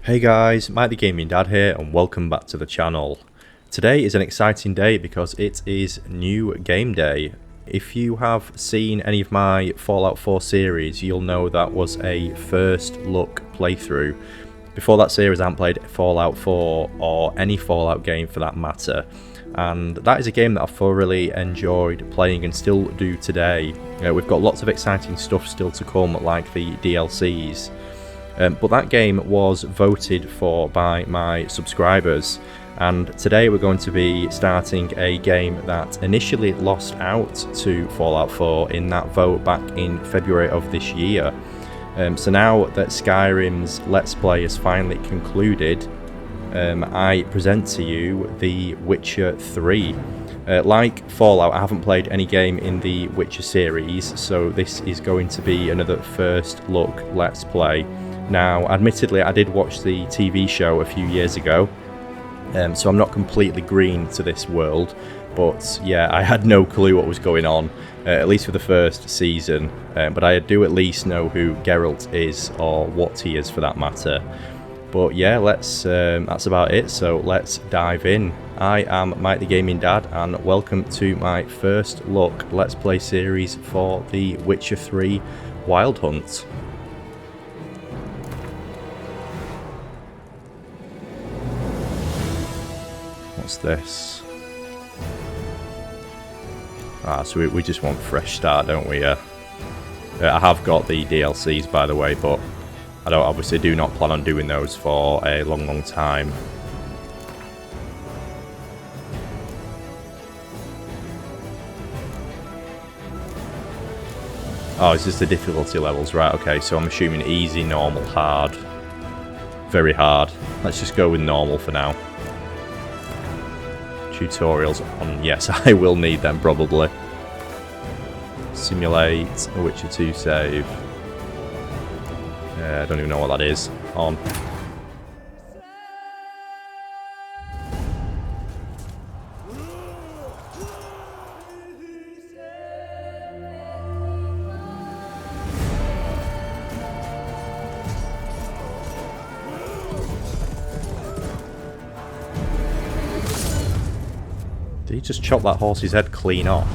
Hey guys, Mike the Gaming Dad here and welcome back to the channel. Today is an exciting day because it is new game day. If you have seen any of my Fallout 4 series, you'll know that was a first look playthrough. Before that series I haven't played Fallout 4 or any Fallout game for that matter, and that is a game that I've thoroughly enjoyed playing and still do today. We've got lots of exciting stuff still to come, like the DLCs. But that game was voted for by my subscribers, and today we're going to be starting a game that initially lost out to Fallout 4 in that vote back in February of this year. So now that Skyrim's Let's Play has finally concluded, I present to you The Witcher 3. Like Fallout, I haven't played any game in the Witcher series, so this is going to be another first look Let's Play. Now, admittedly, I did watch the TV show a few years ago, so I'm not completely green to this world, but yeah, I had no clue what was going on, at least for the first season, but I do at least know who Geralt is, or what he is for that matter. But yeah, that's about it, so let's dive in. I am Mike the Gaming Dad, and welcome to my first look Let's Play series for The Witcher 3 Wild Hunt. What's this? So we just want fresh start, don't we? I have got the DLCs, by the way, but I obviously do not plan on doing those for a long time. Oh, it's just the difficulty levels, right? Okay, so I'm assuming easy, normal, hard, very hard. Let's just go with normal for now. Tutorials on, yes, I will need them probably. Simulate a Witcher 2 save. I don't even know what that is. On. Did he just chop that horse's head clean off?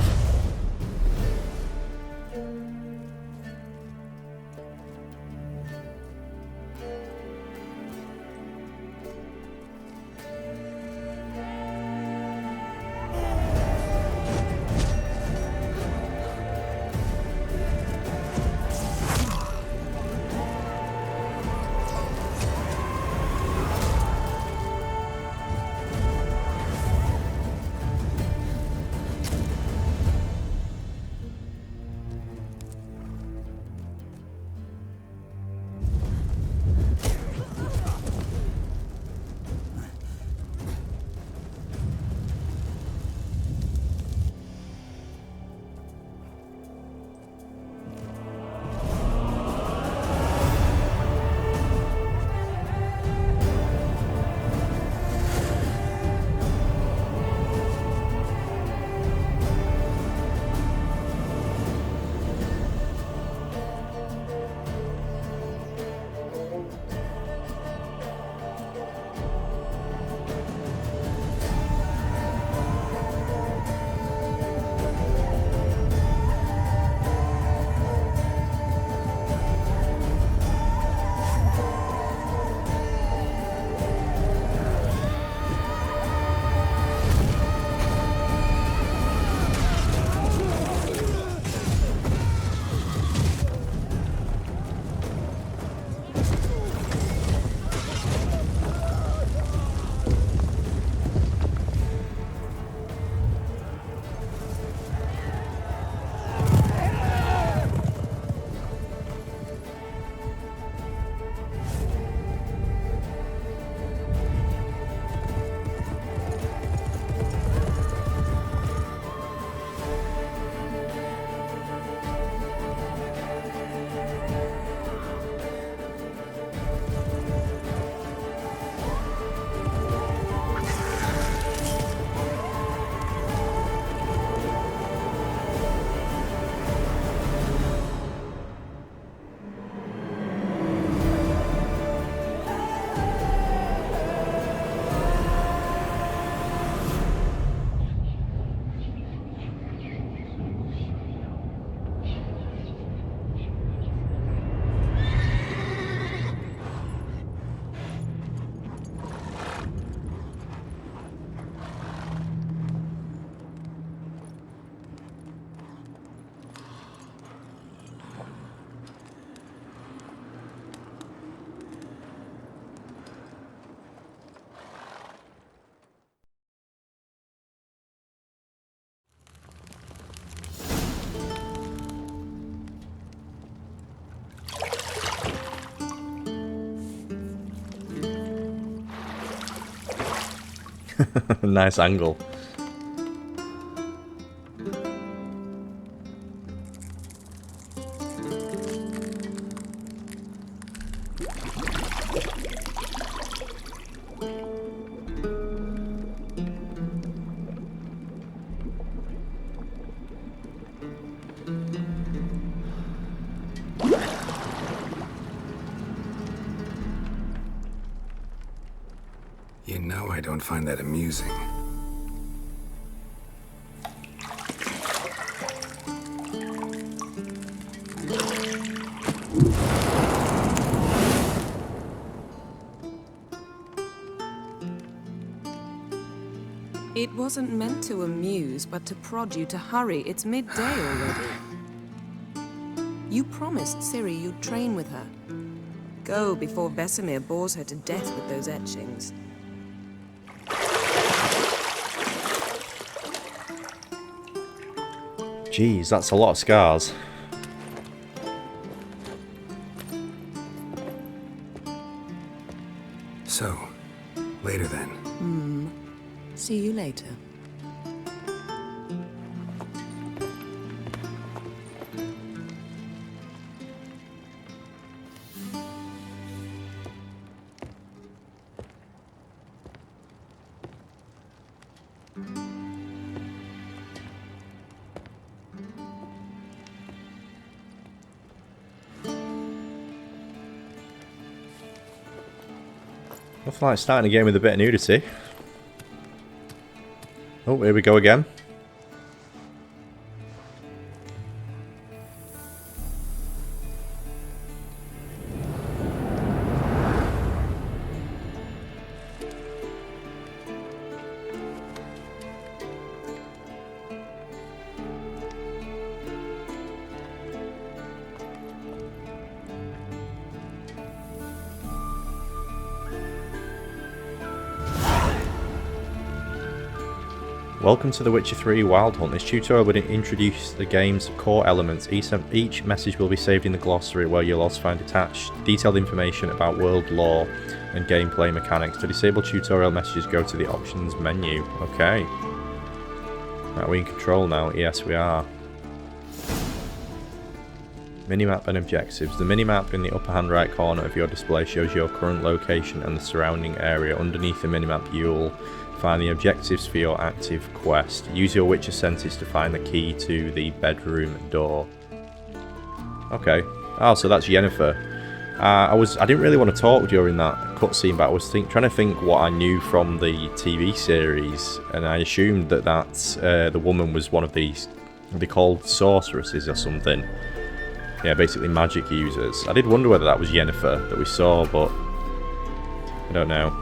Nice angle. You know I don't find that amusing. It wasn't meant to amuse, but to prod you to hurry. It's midday already. You promised Ciri you'd train with her. Go before Vesemir bores her to death with those etchings. Jeez, that's a lot of scars. So, later then. See you later. Nothing like starting a game with a bit of nudity. Oh, here we go again. Welcome to The Witcher 3 Wild Hunt. This tutorial will introduce the game's core elements. Each message will be saved in the glossary, where you'll also find attached detailed information about world lore and gameplay mechanics. To disable tutorial messages, go to the options menu. Okay. Are we in control now? Yes, we are. Minimap and objectives. The minimap in the upper hand right corner of your display shows your current location and the surrounding area. Underneath the minimap, you'll find the objectives for your active quest. Use your Witcher senses to find the key to the bedroom door. Okay. Oh, so that's Yennefer. I didn't really want to talk during that cutscene, but I was trying to think what I knew from the TV series, and I assumed that the woman was one of these. They called sorceresses or something. Yeah, basically magic users. I did wonder whether that was Yennefer that we saw, but I don't know.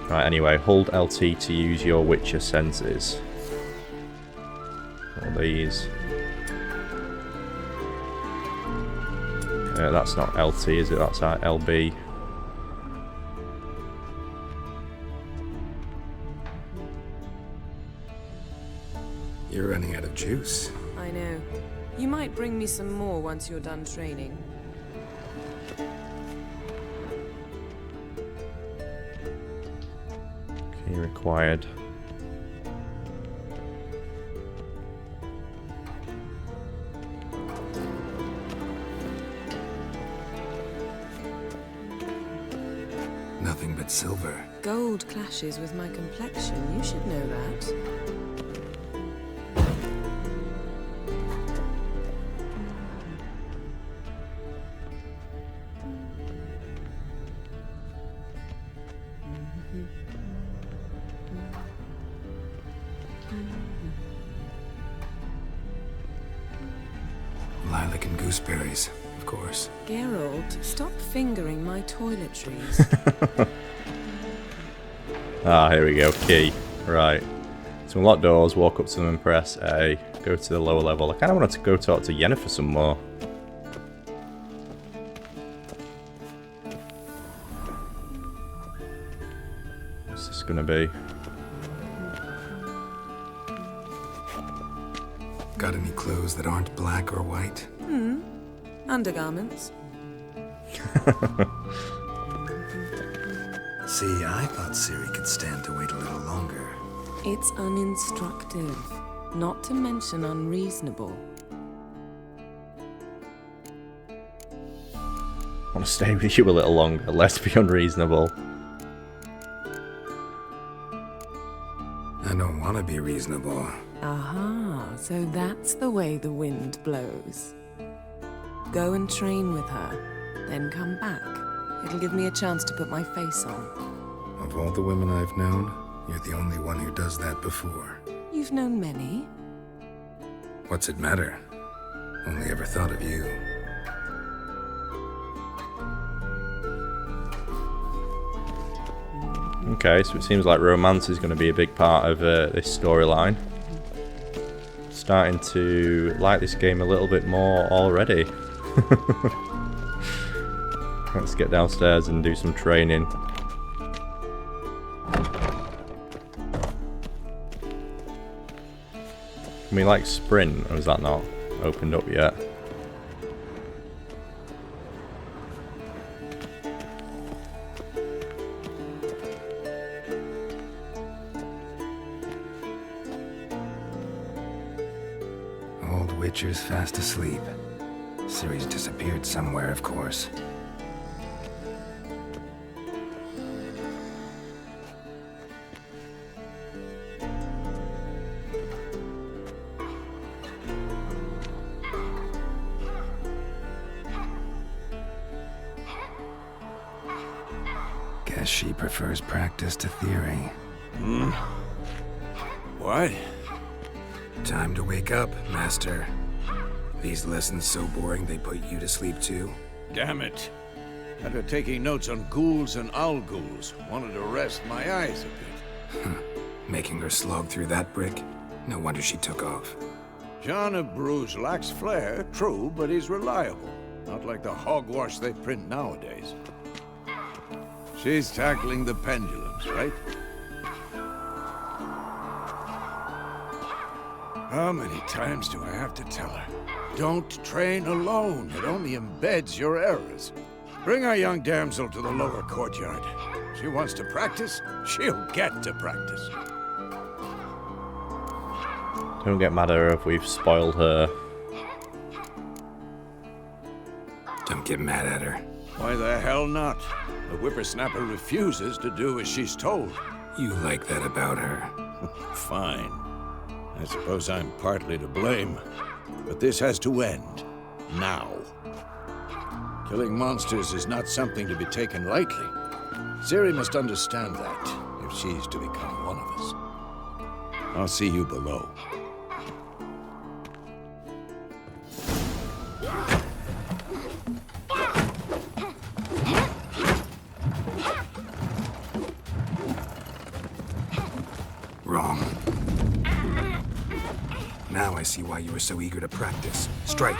Right, anyway, hold LT to use your Witcher senses. All these. That's not LT, is it? That's LB. You're running out of juice. I know. You might bring me some more once you're done training. Key required. Nothing but silver. Gold clashes with my complexion. You should know that. Lilac and gooseberries, of course. Geralt, stop fingering my toiletries. Ah, here we go. Key. Right. To unlock doors, walk up to them and press A. Go to the lower level. I kind of wanted to go talk to Yennefer some more. What's this going to be? Got any clothes that aren't black or white? Undergarments. See, I thought Ciri could stand to wait a little longer. It's uninstructive, not to mention unreasonable. I want to stay with you a little longer. Let's be unreasonable. I don't want to be reasonable. Aha, so that's the way the wind blows. Go and train with her, then come back. It'll give me a chance to put my face on. Of all the women I've known, you're the only one who does that before. You've known many. What's it matter? Only ever thought of you. Okay, so it seems like romance is going to be a big part of this storyline. Starting to like this game a little bit more already. Let's get downstairs and do some training. Can we like sprint, or is that not opened up yet? Old Witcher's fast asleep. Ciri's disappeared somewhere, of course. Guess she prefers practice to theory. What? Time to wake up, Master. These lessons so boring they put you to sleep too? Damn it. After taking notes on ghouls and ghouls, wanted to rest my eyes a bit. Making her slog through that brick? No wonder she took off. John of Bruges lacks flair, true, but he's reliable. Not like the hogwash they print nowadays. She's tackling the pendulums, right? How many times do I have to tell her? Don't train alone. It only embeds your errors. Bring our young damsel to the lower courtyard. She wants to practice, she'll get to practice. Don't get mad at her if we've spoiled her. Don't get mad at her. Why the hell not? The whippersnapper refuses to do as she's told. You like that about her. Fine. I suppose I'm partly to blame. But this has to end. Now. Killing monsters is not something to be taken lightly. Ciri must understand that, if she's to become one of us. I'll see you below. Wrong. Now I see why you were so eager to practice. Strike.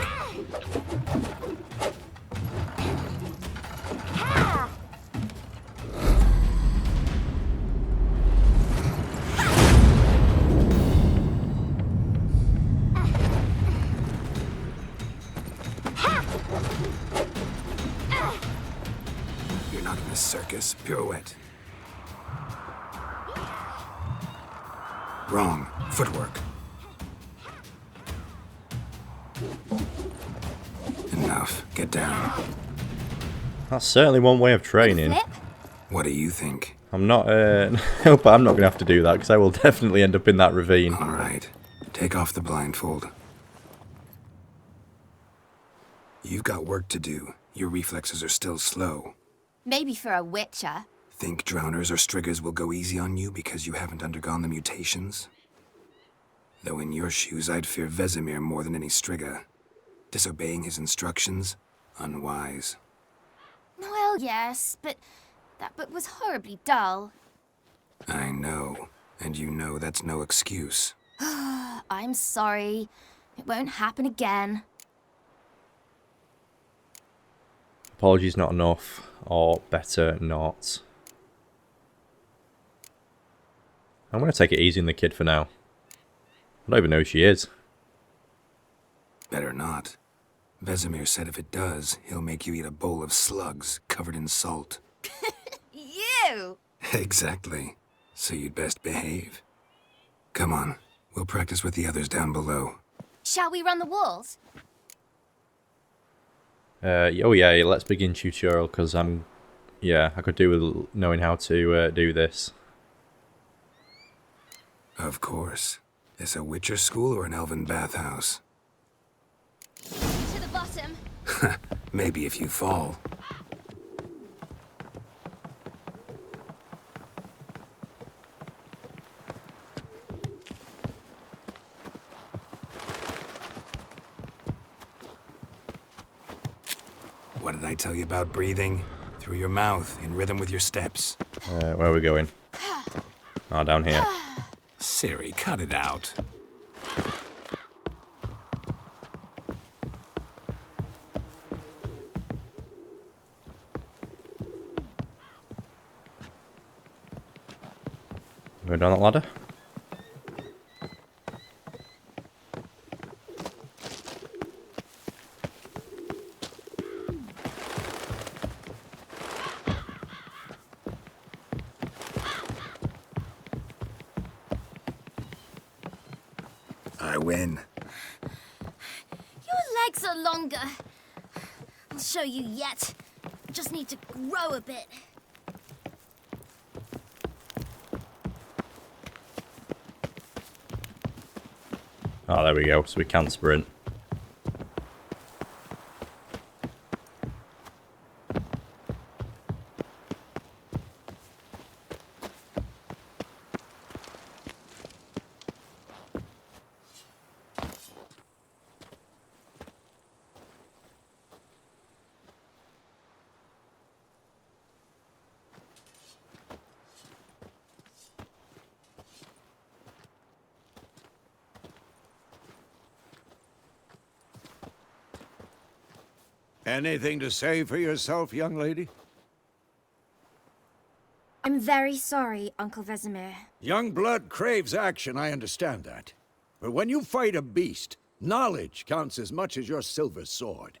You're not in a circus. Pirouette. Wrong. Footwork. Enough. Get down. That's certainly one way of training. What do you think? I'm not, no, but I'm not going to have to do that because I will definitely end up in that ravine. All right. Take off the blindfold. You've got work to do. Your reflexes are still slow. Maybe for a witcher. Think drowners or striggers will go easy on you because you haven't undergone the mutations? Though in your shoes, I'd fear Vesemir more than any strigger. Disobeying his instructions? Unwise. Well, yes, but that book was horribly dull. I know. And you know that's no excuse. I'm sorry. It won't happen again. Apologies not enough, or better not. I'm going to take it easy on the kid for now. I don't even know who she is. Better not. Vesemir said if it does, he'll make you eat a bowl of slugs covered in salt. Yeah! you! Exactly. So you'd best behave. Come on, we'll practice with the others down below. Shall we run the walls? Oh yeah, let's begin tutorial, because I could do with knowing how to do this. Of course. This a Witcher school or an elven bathhouse? To the bottom. Maybe if you fall. What did I tell you about breathing? Through your mouth, in rhythm with your steps. Where are we going? Oh, down here. Siri, cut it out. Go down that ladder. I win. Your legs are longer. I'll show you yet. Just need to grow a bit. Oh, there we go. So we can sprint. Anything to say for yourself, young lady? I'm very sorry, Uncle Vesemir. Young blood craves action, I understand that. But when you fight a beast, knowledge counts as much as your silver sword.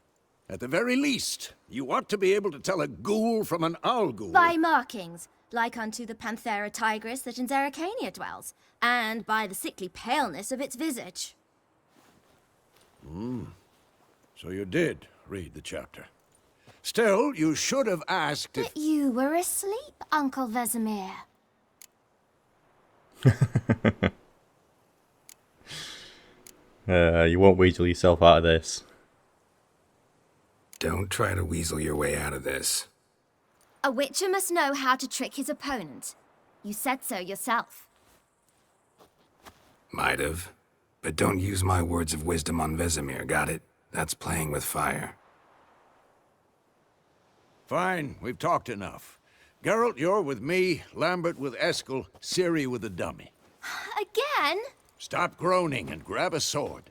At the very least, you ought to be able to tell a ghoul from an owl ghoul. By markings, like unto the Panthera tigris that in Zerrikania dwells, and by the sickly paleness of its visage. So you did read the chapter. Still, you should have asked if... But you were asleep, Uncle Vesemir. You won't weasel yourself out of this. Don't try to weasel your way out of this. A witcher must know how to trick his opponent. You said so yourself. Might have. But don't use my words of wisdom on Vesemir, got it? That's playing with fire. Fine, we've talked enough. Geralt, you're with me, Lambert with Eskel, Ciri with the dummy. Again? Stop groaning and grab a sword.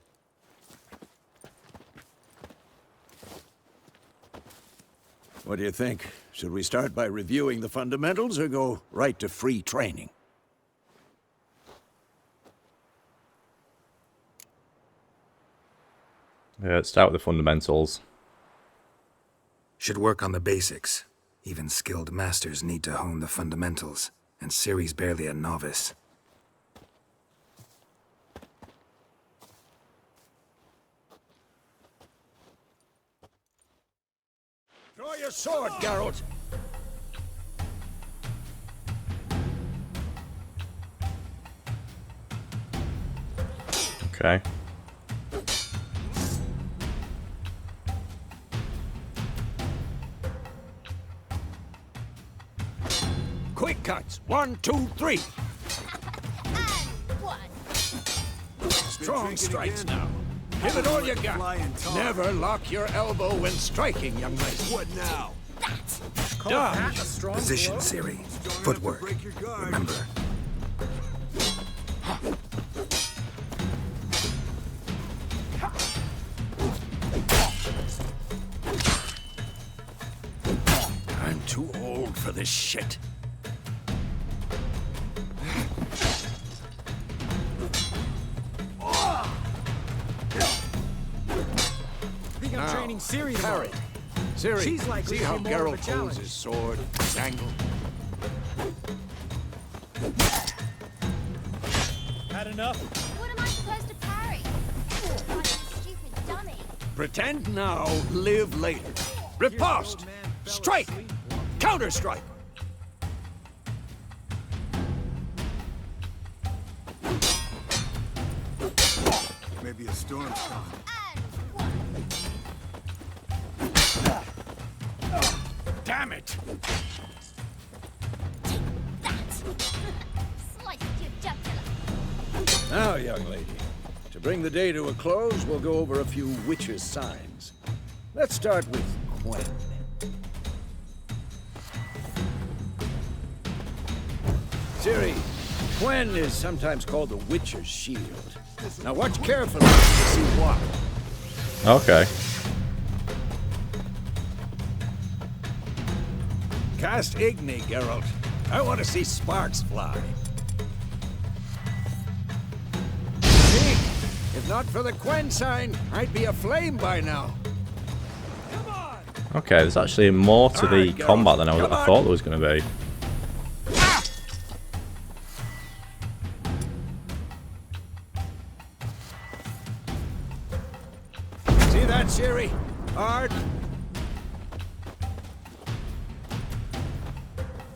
What do you think? Should we start by reviewing the fundamentals or go right to free training? Let's start with the fundamentals. Should work on the basics. Even skilled masters need to hone the fundamentals, and Ciri's barely a novice. Draw your sword, Geralt! Okay. Quick cuts! 1, 2, 3! And one. Strong strikes now. Give it all you got. Never lock your elbow when striking, young lady. What now? Dodge! Position, Ciri. Footwork. Remember. I'm too old for this shit. I'm training Ciri Parry. tomorrow. Ciri, She's likely see to how be more of a Geralt holds challenge. his sword, his angle? Had enough? What am I supposed to parry? Oh, you stupid dummy. Pretend now, live later. Riposte! Strike! Counter-strike! Maybe a storm's coming. Damn it! That! Sliced your jugular. Now, young lady, to bring the day to a close, we'll go over a few witches' signs. Let's start with Gwent. Ciri, Gwent is sometimes called the Witcher's Shield. Now watch carefully to see why. Okay. Cast Igni, Geralt. I want to see sparks fly. See? If not for the Gwent sign, I'd be aflame by now. Come on! Okay, there's actually more to the Alright, combat than I Come on. thought there was going to be. See that, Ciri? Hard.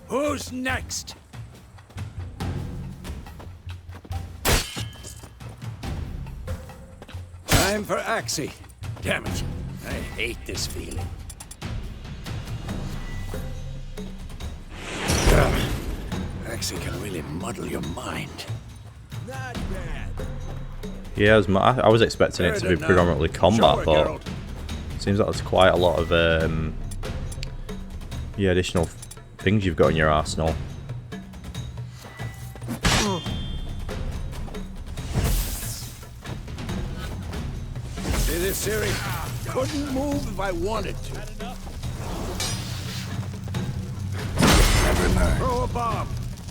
Who's next? Time for Axie. Damn it. I hate this feeling. Axie can really muddle your mind. Not bad. Yeah, I was expecting it to be predominantly combat, but it seems like there's quite a lot of yeah, additional things you've got in your arsenal. See this, Ciri? Couldn't move if I wanted to. Never learn. Throw a bomb.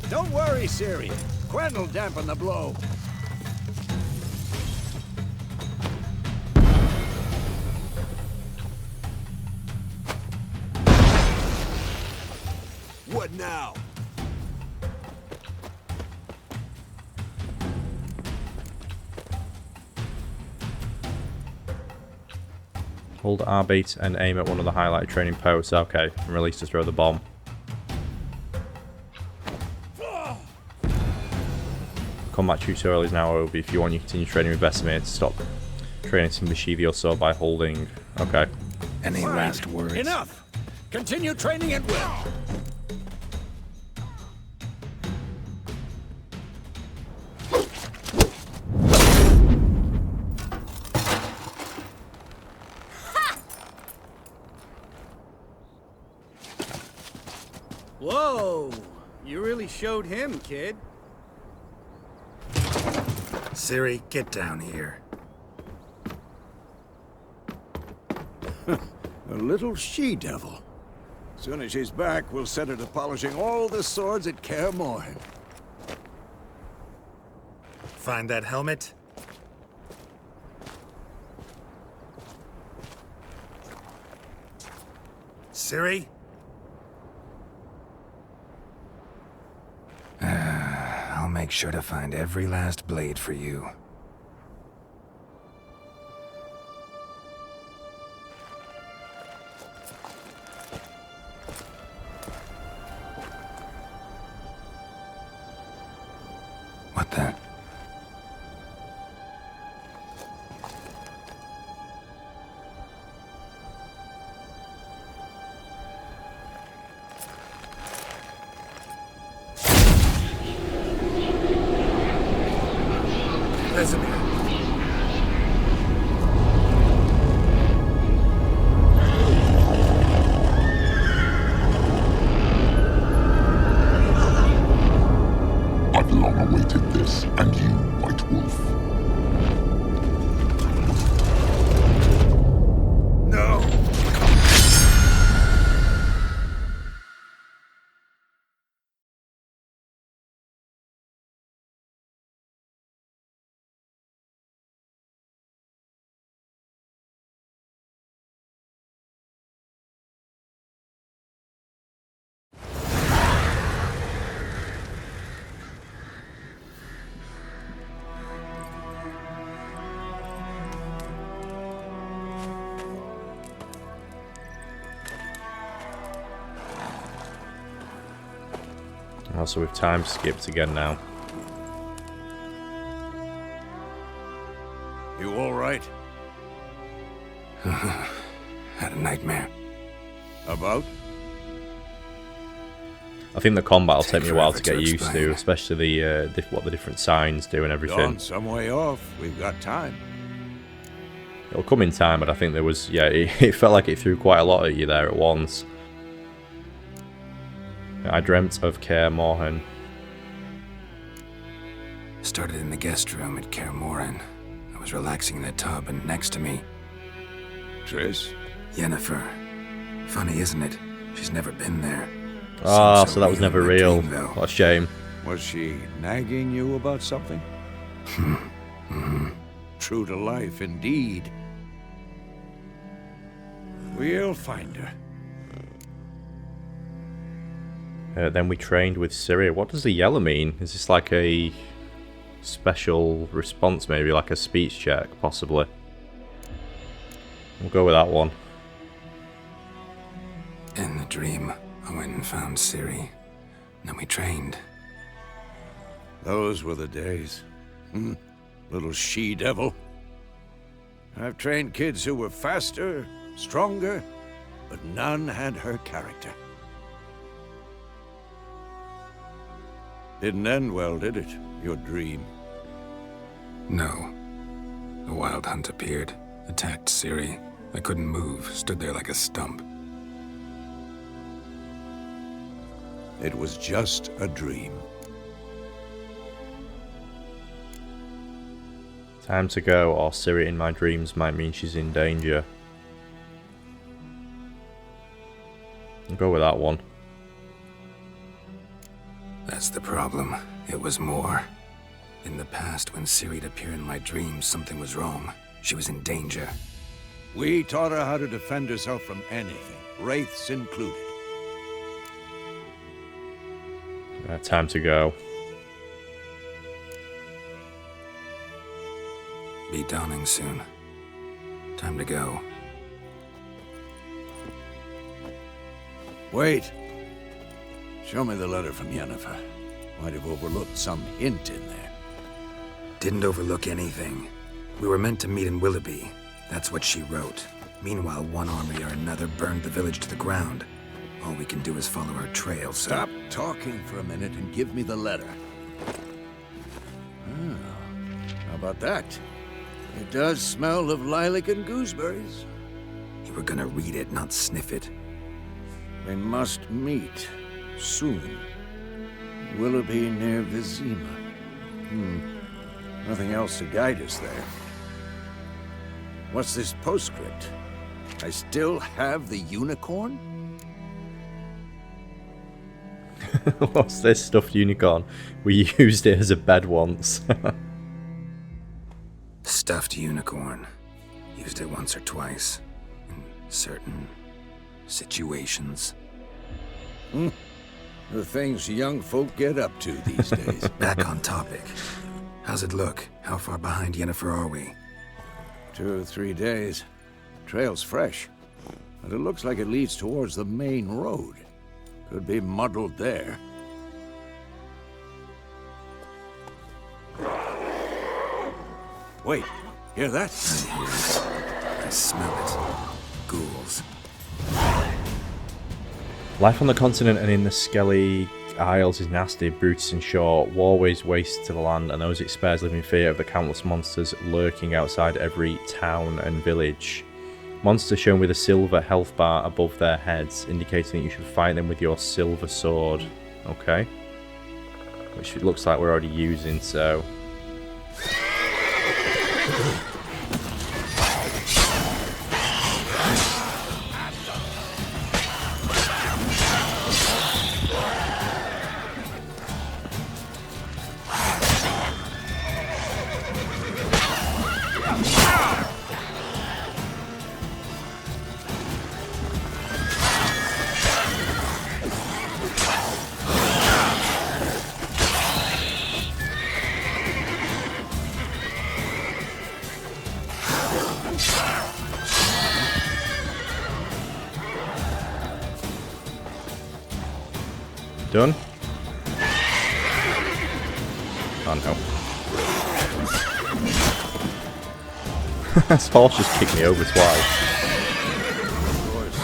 Don't worry, Ciri. Gwent will dampen the blow. What now? Hold R beat and aim at one of the highlighted training posts. Okay, and release to throw the bomb. Combat tutorial is now over. If you want, you continue training with Vesemir to stop training to mischieve your sword by holding. Okay. Any Fine. last words? Enough! Continue training at will. Whoa! You really showed him, kid. Ciri, get down here. A little she-devil. Soon as she's back, we'll set her to polishing all the swords at Kaer Morhen. Find that helmet? Ciri? I'll make sure to find every last blade for you. What the? Vesemir. I've long awaited this. Also, we've time skipped again now. You all right? Had a nightmare. About? I think the combat will take me a while to forever get to used to, explain. especially the what the different signs do and everything. Gone some way off. We've got time. It'll come in time, but I think there was, yeah, it felt like it threw quite a lot at you there at once. I dreamt of Kaer Morhen. Started in the guest room at Kaer Morhen. I was relaxing in the tub, and next to me, Triss? Yennefer. Funny, isn't it? She's never been there. Ah, Seems so that was real never in my real. dream, though. What a shame. Was she nagging you about something? True to life, indeed. We'll find her. Then we trained with Ciri. What does the yellow mean? Is this like a special response, maybe like a speech check, possibly? We'll go with that one. In the dream, I went and found Ciri. Then we trained. Those were the days. Little she-devil. I've trained kids who were faster, stronger, but none had her character. Didn't end well, did it? Your dream. No. A wild hunt appeared, attacked Ciri. I couldn't move, stood there like a stump. It was just a dream. Time to go, or Ciri in my dreams might mean she's in danger. I'll go with that one. That's the problem. It was more. In the past, when Ciri'd appear in my dreams, something was wrong. She was in danger. We taught her how to defend herself from anything, wraiths included. Time to go. Be dawning soon. Time to go. Wait. Show me the letter from Yennefer. Might have overlooked some hint in there. Didn't overlook anything. We were meant to meet in Willoughby. That's what she wrote. Meanwhile, one army or another burned the village to the ground. All we can do is follow our trail, so... Stop talking for a minute and give me the letter. How about that? It does smell of lilac and gooseberries. You were gonna read it, not sniff it. We must meet soon. Willoughby near Vizima. Nothing else to guide us there. What's this postscript? I still have the unicorn? What's this stuffed unicorn? We used it as a bed once. Stuffed unicorn. Used it once or twice. In certain situations. The things young folk get up to these days. Back on topic. How's it look? How far behind Yennefer are we? 2 or 3 days. Trail's fresh. But it looks like it leads towards the main road. Could be muddled there. Wait, hear that? I hear it. I smell it. Ghouls. Life on the continent and in the Skelly Isles is nasty, brutal and short. War weighs waste to the land, and those it spares live in fear of the countless monsters lurking outside every town and village. Monsters shown with a silver health bar above their heads, indicating that you should fight them with your silver sword. Okay. Which it looks like we're already using, so... Done? Oh no. This horse just kicked me over twice. Of course,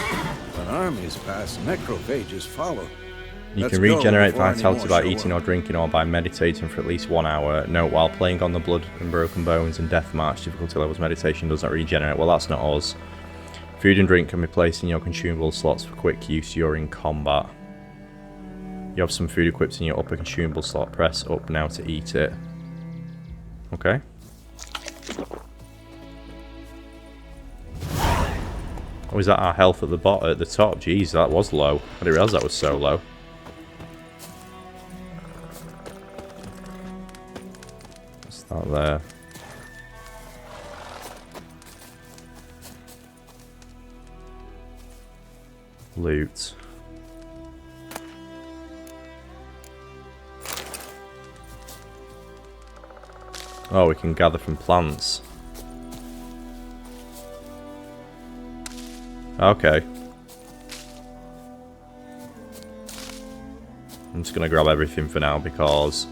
when armies pass, necrophages follow. You Let's can go regenerate before any vitality more by show eating up. or drinking or by meditating for at least 1 hour. Note, while playing on the Blood and Broken Bones and Death March difficulty levels, meditation does not regenerate. Well, that's not us. Food and drink can be placed in your consumable slots for quick use during combat. You have some food equipped in your upper consumable slot. Press up now to eat it. Okay. Oh, is that our health at the bottom, at the top? Jeez, that was low. I didn't realise that was so low. What's that there? Loot. Oh, we can gather from plants. Okay. I'm just going to grab everything for now because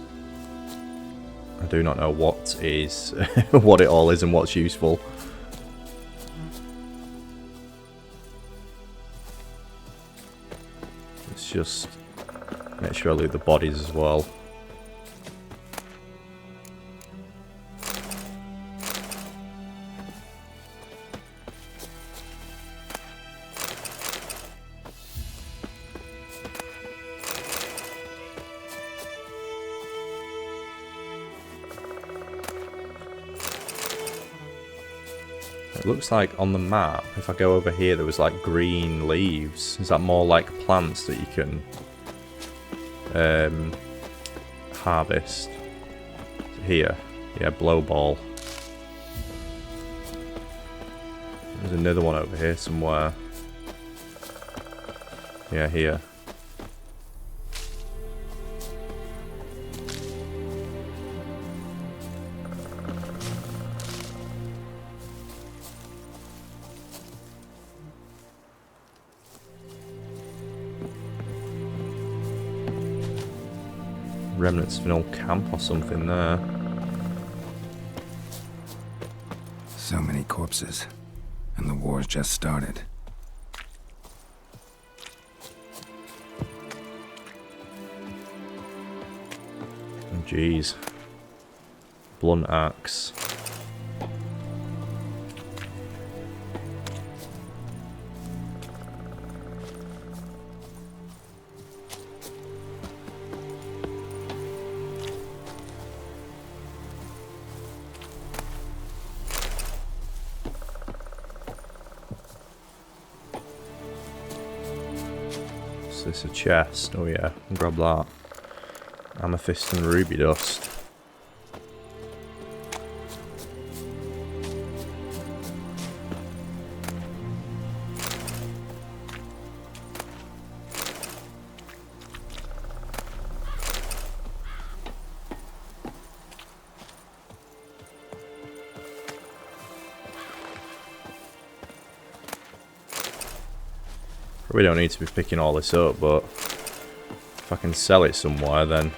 I do not know what is what it all is and what's useful. Let's just make sure I loot the bodies as well. It looks like on the map, if I go over here, there was like green leaves. Is that more like plants that you can harvest? Here, yeah, blow ball. There's another one over here somewhere. Yeah, here. Remnants of an old camp or something there. So many corpses. And the war's just started. Oh, jeez. Blunt axe. Is this a chest? Oh yeah, grab that. Amethyst and ruby dust. We don't need to be picking all this up, but if I can sell it somewhere, then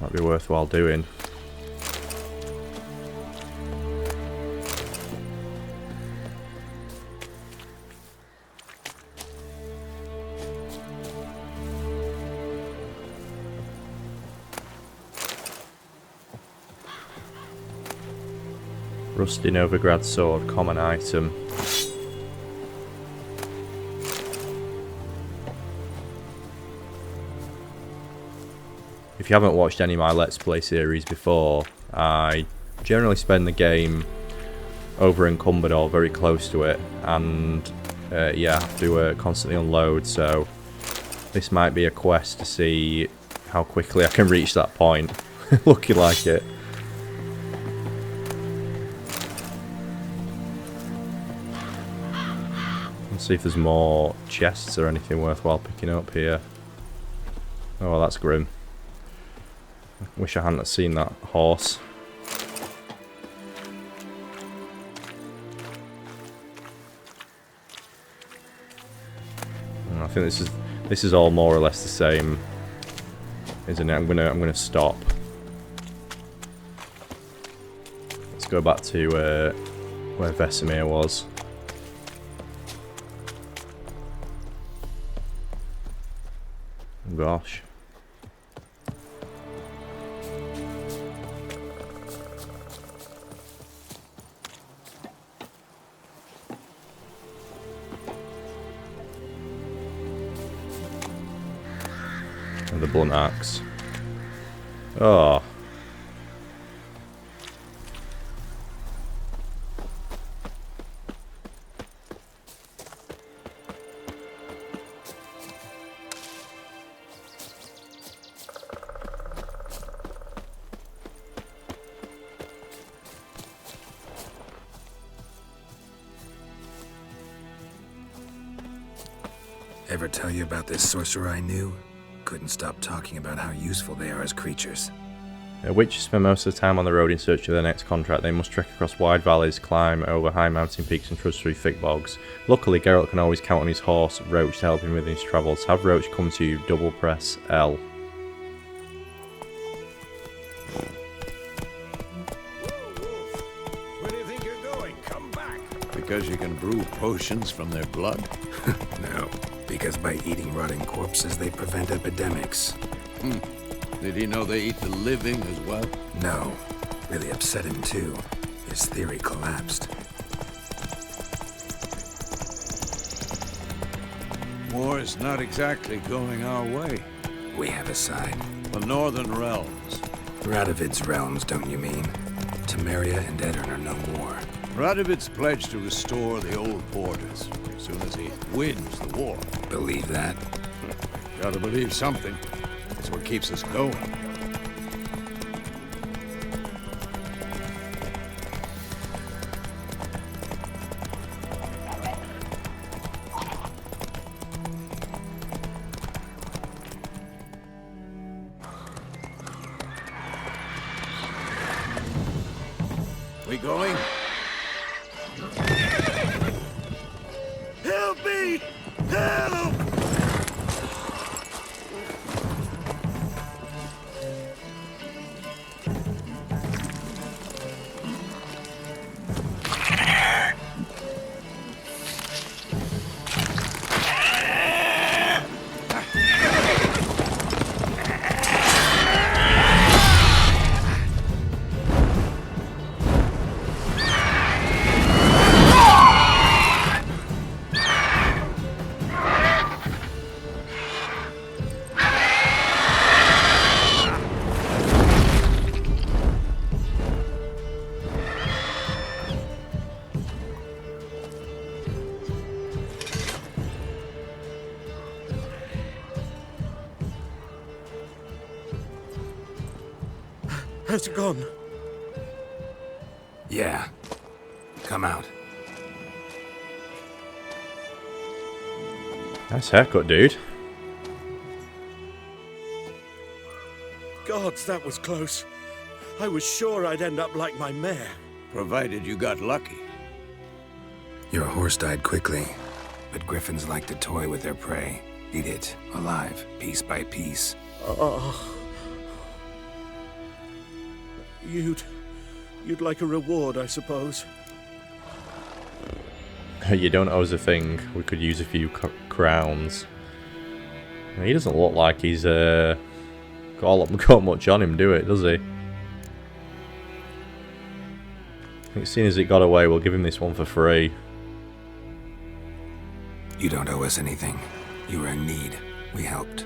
might be worthwhile doing. Rusty Novigrad sword, common item. If you haven't watched any of my Let's Play series before, I generally spend the game over encumbered or very close to it, and yeah, I have to constantly unload, so this might be a quest to see how quickly I can reach that point. Looking like it. Let's see if there's more chests or anything worthwhile picking up here. Oh, well, that's grim. Wish I hadn't seen that horse. I think this is all more or less the same isn't it? I'm gonna stop. Let's go back to where Vesemir was. Gosh. And the blunt axe. Oh. Ever tell you about this sorcerer I knew? Couldn't stop talking about how useful they are as creatures. Witches spend most of the time on the road in search of their next contract. They must trek across wide valleys, climb over high mountain peaks and trudge through thick bogs. Luckily, Geralt can always count on his horse, Roach, to help him with his travels. Have Roach come to you, double press L. Where do you think you're going? Come back! Because you can brew potions from their blood? No, because by eating rotting corpses they prevent epidemics. Did he know they eat the living as well? No, really upset him too. His theory collapsed. War's not exactly going our way. We have a side. The Northern Realms. Radovid's realms, don't you mean? Temeria and Edirn are no more. Radovid's pledged to restore the old borders as soon as he wins the war. Believe that? Gotta believe something. That's what keeps us going. We going? Help me! Help! Has it gone? Yeah. Come out. Nice haircut, dude. Gods, that was close. I was sure I'd end up like my mare. Provided you got lucky. Your horse died quickly, but griffins like to toy with their prey. Eat it, alive, piece by piece. Oh. You'd like a reward, I suppose. You don't owe us a thing. We could use a few crowns. He doesn't look like he's got much on him, do it? Does he? I think as soon as it got away, we'll give him this one for free. You don't owe us anything. You were in need. We helped.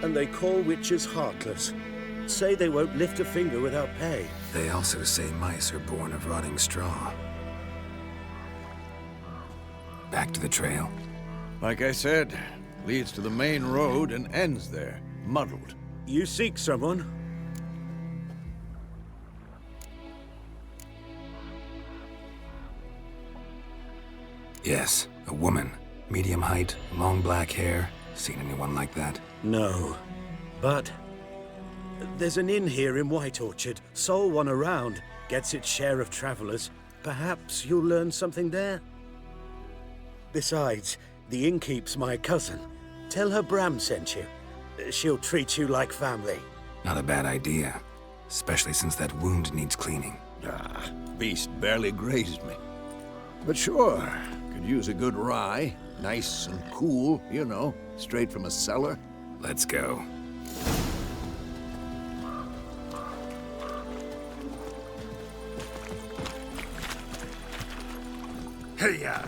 And they call witches heartless. Say they won't lift a finger without pay. They also say mice are born of rotting straw. Back to the trail. Like I said, leads to the main road and ends there, muddled. You seek someone? Yes, a woman. Medium height, long black hair. Seen anyone like that? No. But there's an inn here in White Orchard. Sole one around. Gets its share of travelers. Perhaps you'll learn something there? Besides, the innkeep's my cousin. Tell her Bram sent you. she'll treat you like family. Not a bad idea, especially since that wound needs cleaning. Ah, beast barely grazed me. But sure, could use a good rye. Nice and cool, you know, straight from a cellar. Let's go. Hey-ya!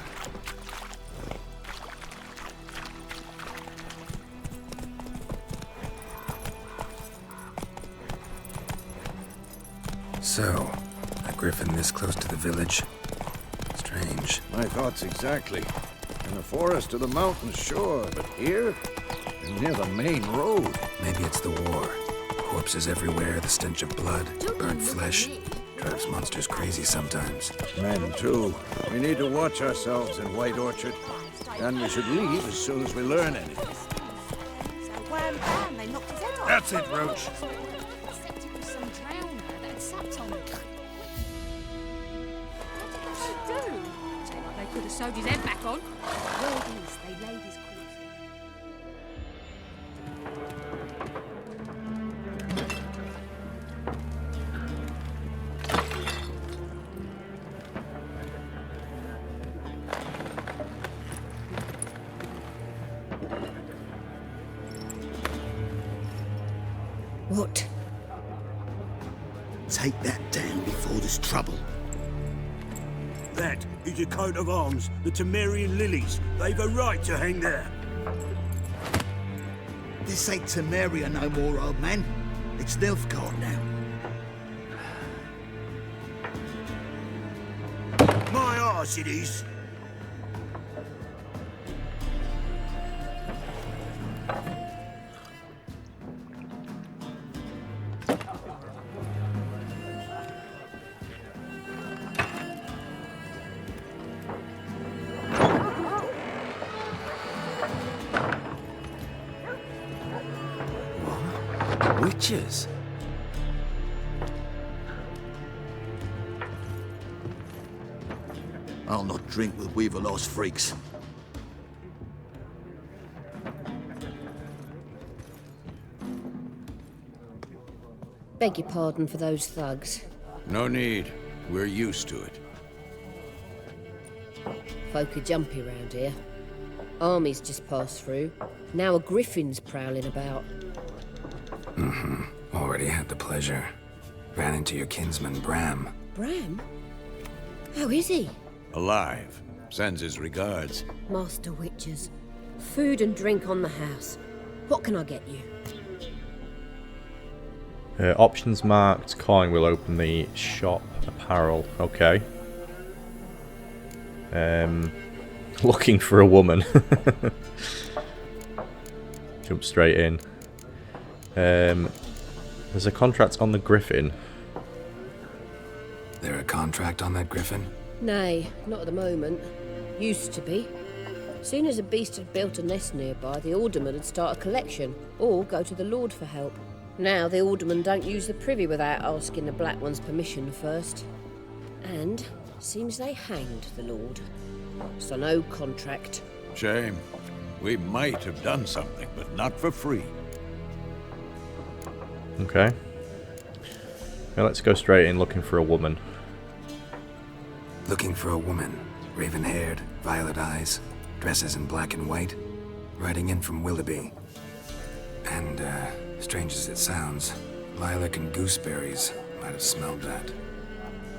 So, a griffin this close to the village? Strange. My thoughts exactly. In the forest or the mountains, sure, but here? Near the main road. Maybe it's the war. Corpses everywhere, the stench of blood, burnt flesh. Drives monsters crazy sometimes. Men, too. We need to watch ourselves in White Orchard. And we should leave as soon as we learn anything. So wham bam, they knocked his head off. That's it, Roach. Except it was some drowner that had sat on it. What did they do? Seemed like they could have sewed his head back on. Word is, they laid his corpse. What? Take that down before there's trouble. That is a coat of arms, the Temerian lilies. They've a right to hang there. This ain't Temeria no more, old man. It's Nilfgaard now. My arse it is. Witches? I'll not drink with Weaverlaw's freaks. Beg your pardon for those thugs. No need. We're used to it. Folk are jumpy round here. Armies just passed through. Now a griffin's prowling about. Already had the pleasure. Ran into your kinsman, Bram. Bram? How is he? Alive. Sends his regards. Master Witches. Food and drink on the house. What can I get you? Options marked. Coin will open the shop. Apparel. Okay. Looking for a woman. Jump straight in. There's a contract on the griffin. There a contract on that griffin? Nay, not at the moment. Used to be. Soon as a beast had built a nest nearby, the alderman would start a collection, or go to the lord for help. Now the alderman don't use the privy without asking the Black One's permission first. And seems they hanged the lord. So no contract. Shame. We might have done something, but not for free. Okay. Now let's go straight in looking for a woman. Looking for a woman. Raven-haired, violet eyes, dresses in black and white. Riding in from Willoughby. And, strange as it sounds, Lilac and Gooseberries might have smelled that.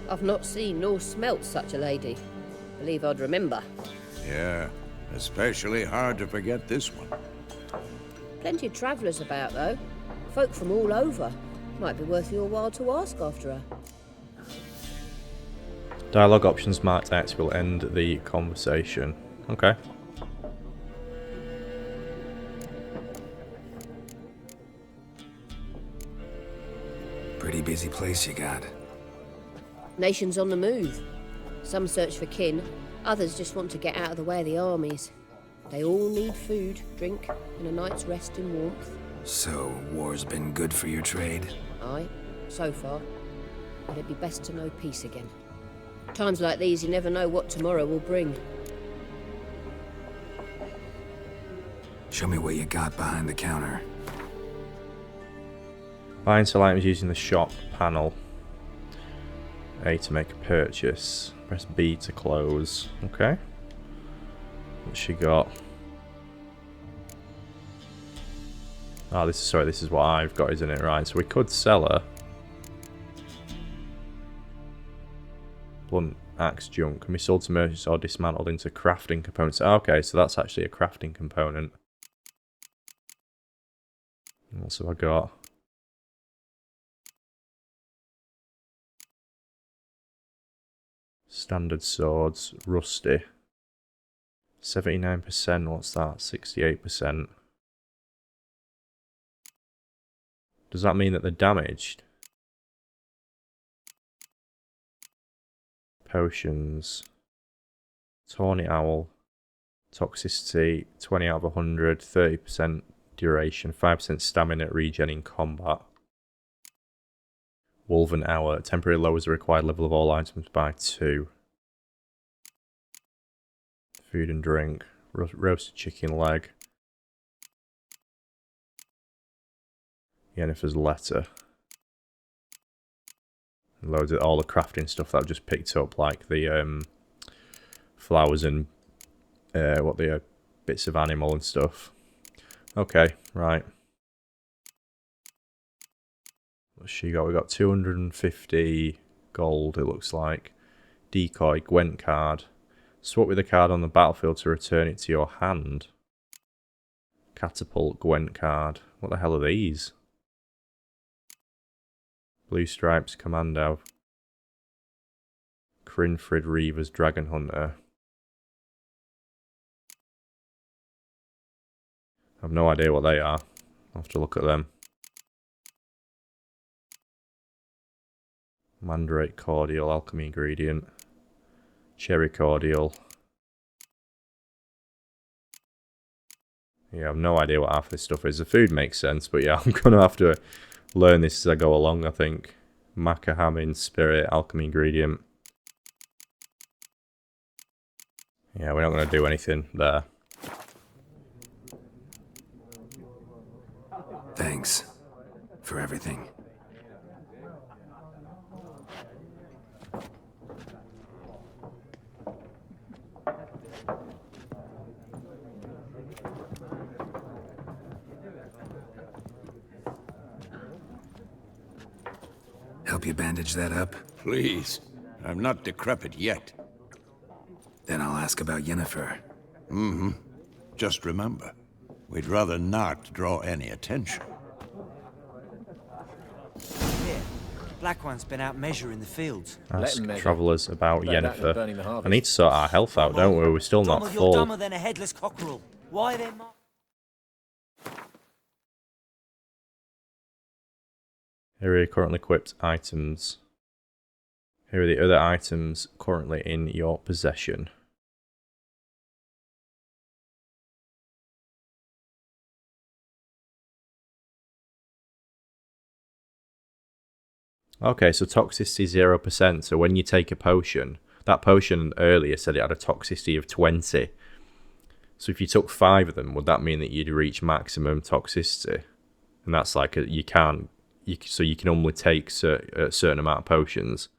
I've not seen nor smelt such a lady. Believe I'd remember. Yeah, especially hard to forget this one. Plenty of travellers about, though. Folk from all over. Might be worth your while to ask after her. Dialogue options marked X will end the conversation. Okay. Pretty busy place you got. Nations on the move. Some search for kin, others just want to get out of the way of the armies. They all need food, drink, and a night's rest in warmth. So, war's been good for your trade? Aye, so far. But it'd be best to know peace again. Times like these, you never know what tomorrow will bring. Show me what you got behind the counter. Buy and sell items using the shop panel. A to make a purchase. Press B to close. Okay. What's she got? Oh, this is what I've got, isn't it? Right, so we could sell her. Blunt axe junk can be sold to merchants or dismantled into crafting components. Okay, so that's actually a crafting component. What have I got? Standard swords, rusty. 79%, what's that? 68%. Does that mean that they're damaged? Potions. Tawny Owl. Toxicity, 20 out of 100, 30% duration, 5% stamina regen in combat. Wolven Hour, temporarily lowers the required level of all items by 2. Food and drink, roasted chicken leg. Yennefer's letter. Loads of all the crafting stuff that I've just picked up, like the flowers and bits of animal and stuff. Okay, right. What's she got? We got 250 gold, it looks like. Decoy, Gwent card. Swap with the card on the battlefield to return it to your hand. Catapult, Gwent card. What the hell are these? Blue Stripes, Commando. Crinfrid Reaver's Dragon Hunter. I have no idea what they are. I'll have to look at them. Mandrake Cordial, Alchemy Ingredient. Cherry Cordial. Yeah, I have no idea what half this stuff is. The food makes sense, but yeah, I'm going to have to learn this as I go along, I think. Macahamin Spirit, Alchemy Ingredient. Yeah, we're not going to do anything there. Thanks for everything. Help you bandage that up? Please. I'm not decrepit yet. Then I'll ask about Yennefer. Mm-hmm. Just remember, we'd rather not draw any attention. Here, Black One's been out measuring the fields. Ask travellers about Yennefer. I need to sort our health out, don't we? We're still not You're full. dumber than a headless cockerel. Why then? Here are your currently equipped items. Here are the other items currently in your possession. Okay, so toxicity 0%. So when you take a potion, that potion earlier said it had a toxicity of 20. So if you took 5 of them, would that mean that you'd reach maximum toxicity? And that's like so you can only take a certain amount of potions.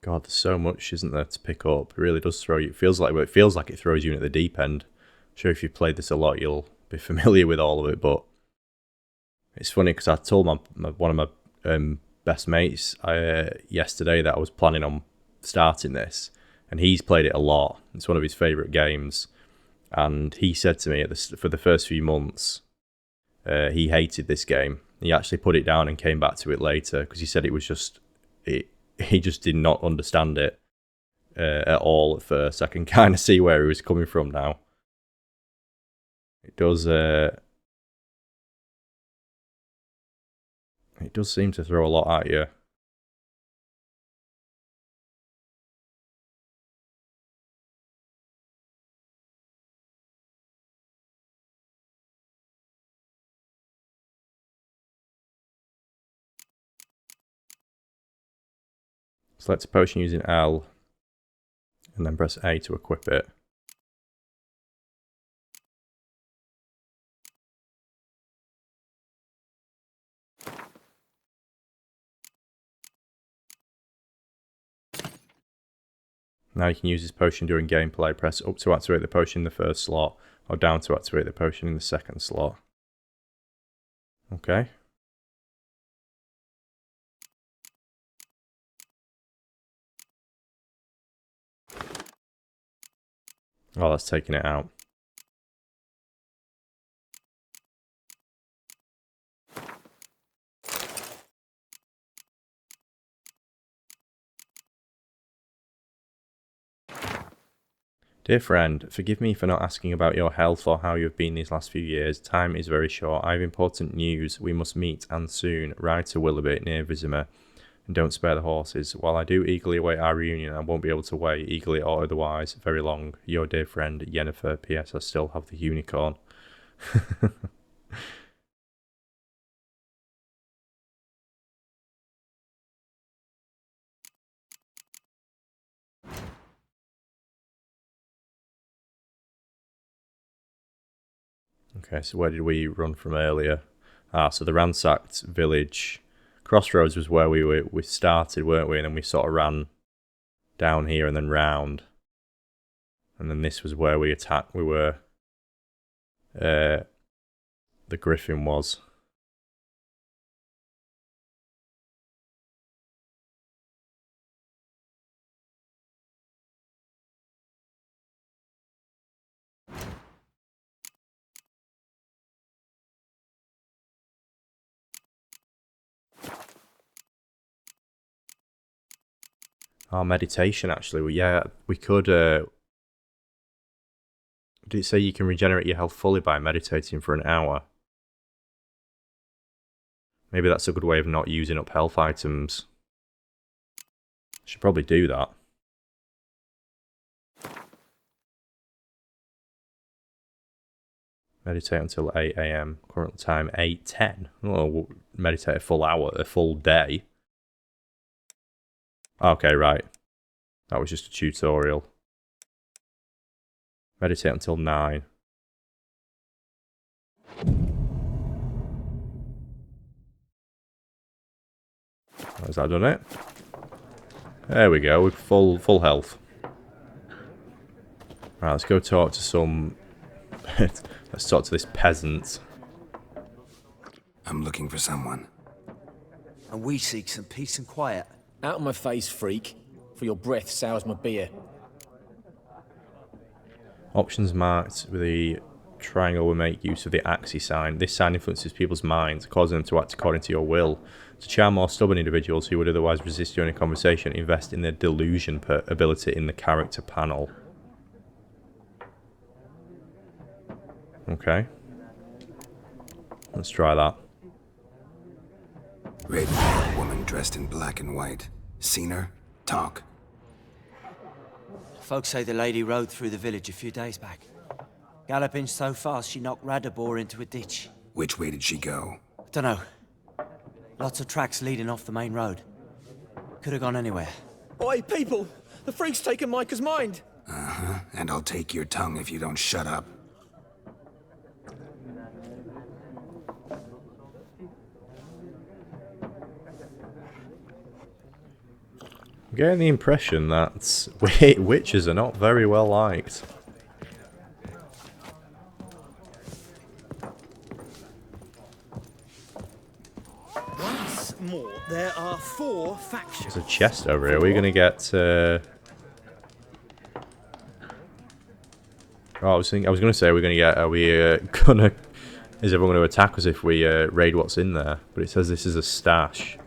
God, there's so much, isn't there, to pick up? It really does throw you. It feels like it throws you in at the deep end. I'm sure if you've played this a lot, you'll be familiar with all of it. But it's funny because I told one of my best mates yesterday that I was planning on starting this, and he's played it a lot. It's one of his favourite games, and he said to me for the first few months, he hated this game. He actually put it down and came back to it later because he said it was just he just did not understand it at all at first. I can kind of see where he was coming from now. It does seem to throw a lot at you. Select a potion using L, and then press A to equip it. Now you can use this potion during gameplay. Press up to activate the potion in the first slot, or down to activate the potion in the second slot. Okay. Oh, that's taking it out. Dear friend, forgive me for not asking about your health or how you have been these last few years. Time is very short. I have important news. We must meet, and soon. Ride to Willoughby near Vizima, and don't spare the horses. While I do eagerly await our reunion, I won't be able to wait, eagerly or otherwise, very long. Your dear friend, Yennefer. P.S. I still have the unicorn. Okay, so where did we run from earlier? So the ransacked village. Crossroads was where we started, weren't we? And then we sort of ran down here and then round. And then this was where we attacked. We were... the griffin was. Oh, meditation, actually. Well, yeah, we could... did it say you can regenerate your health fully by meditating for an hour? Maybe that's a good way of not using up health items. Should probably do that. Meditate until 8 AM. Current time 8:10. Oh, we'll meditate a full hour, a full day. Okay, right. That was just a tutorial. Meditate until 9. Has that done it? There we go, with full health. Right, let's go talk to some... let's talk to this peasant. I'm looking for someone. And we seek some peace and quiet. Out of my face, freak. For your breath sours my beer. Options marked with the triangle will make use of the axis sign. This sign influences people's minds, causing them to act according to your will. To charm more stubborn individuals who would otherwise resist during a conversation, invest in their delusion ability in the character panel. Okay. Let's try that. Red-haired woman dressed in black and white. Seen her? Talk. Folks say the lady rode through the village a few days back. Galloping so fast she knocked Radabor into a ditch. Which way did she go? Dunno. Lots of tracks leading off the main road. Could have gone anywhere. Oi, people! The freak's taken Micah's mind! Uh-huh. And I'll take your tongue if you don't shut up. I'm getting the impression that witches are not very well liked. Once more, there are 4 factions. There's a chest over here. Are we going to get... Oh, I was going to say, we're going to get... Are we going to... Is everyone going to attack us if we raid what's in there? But it says this is a stash.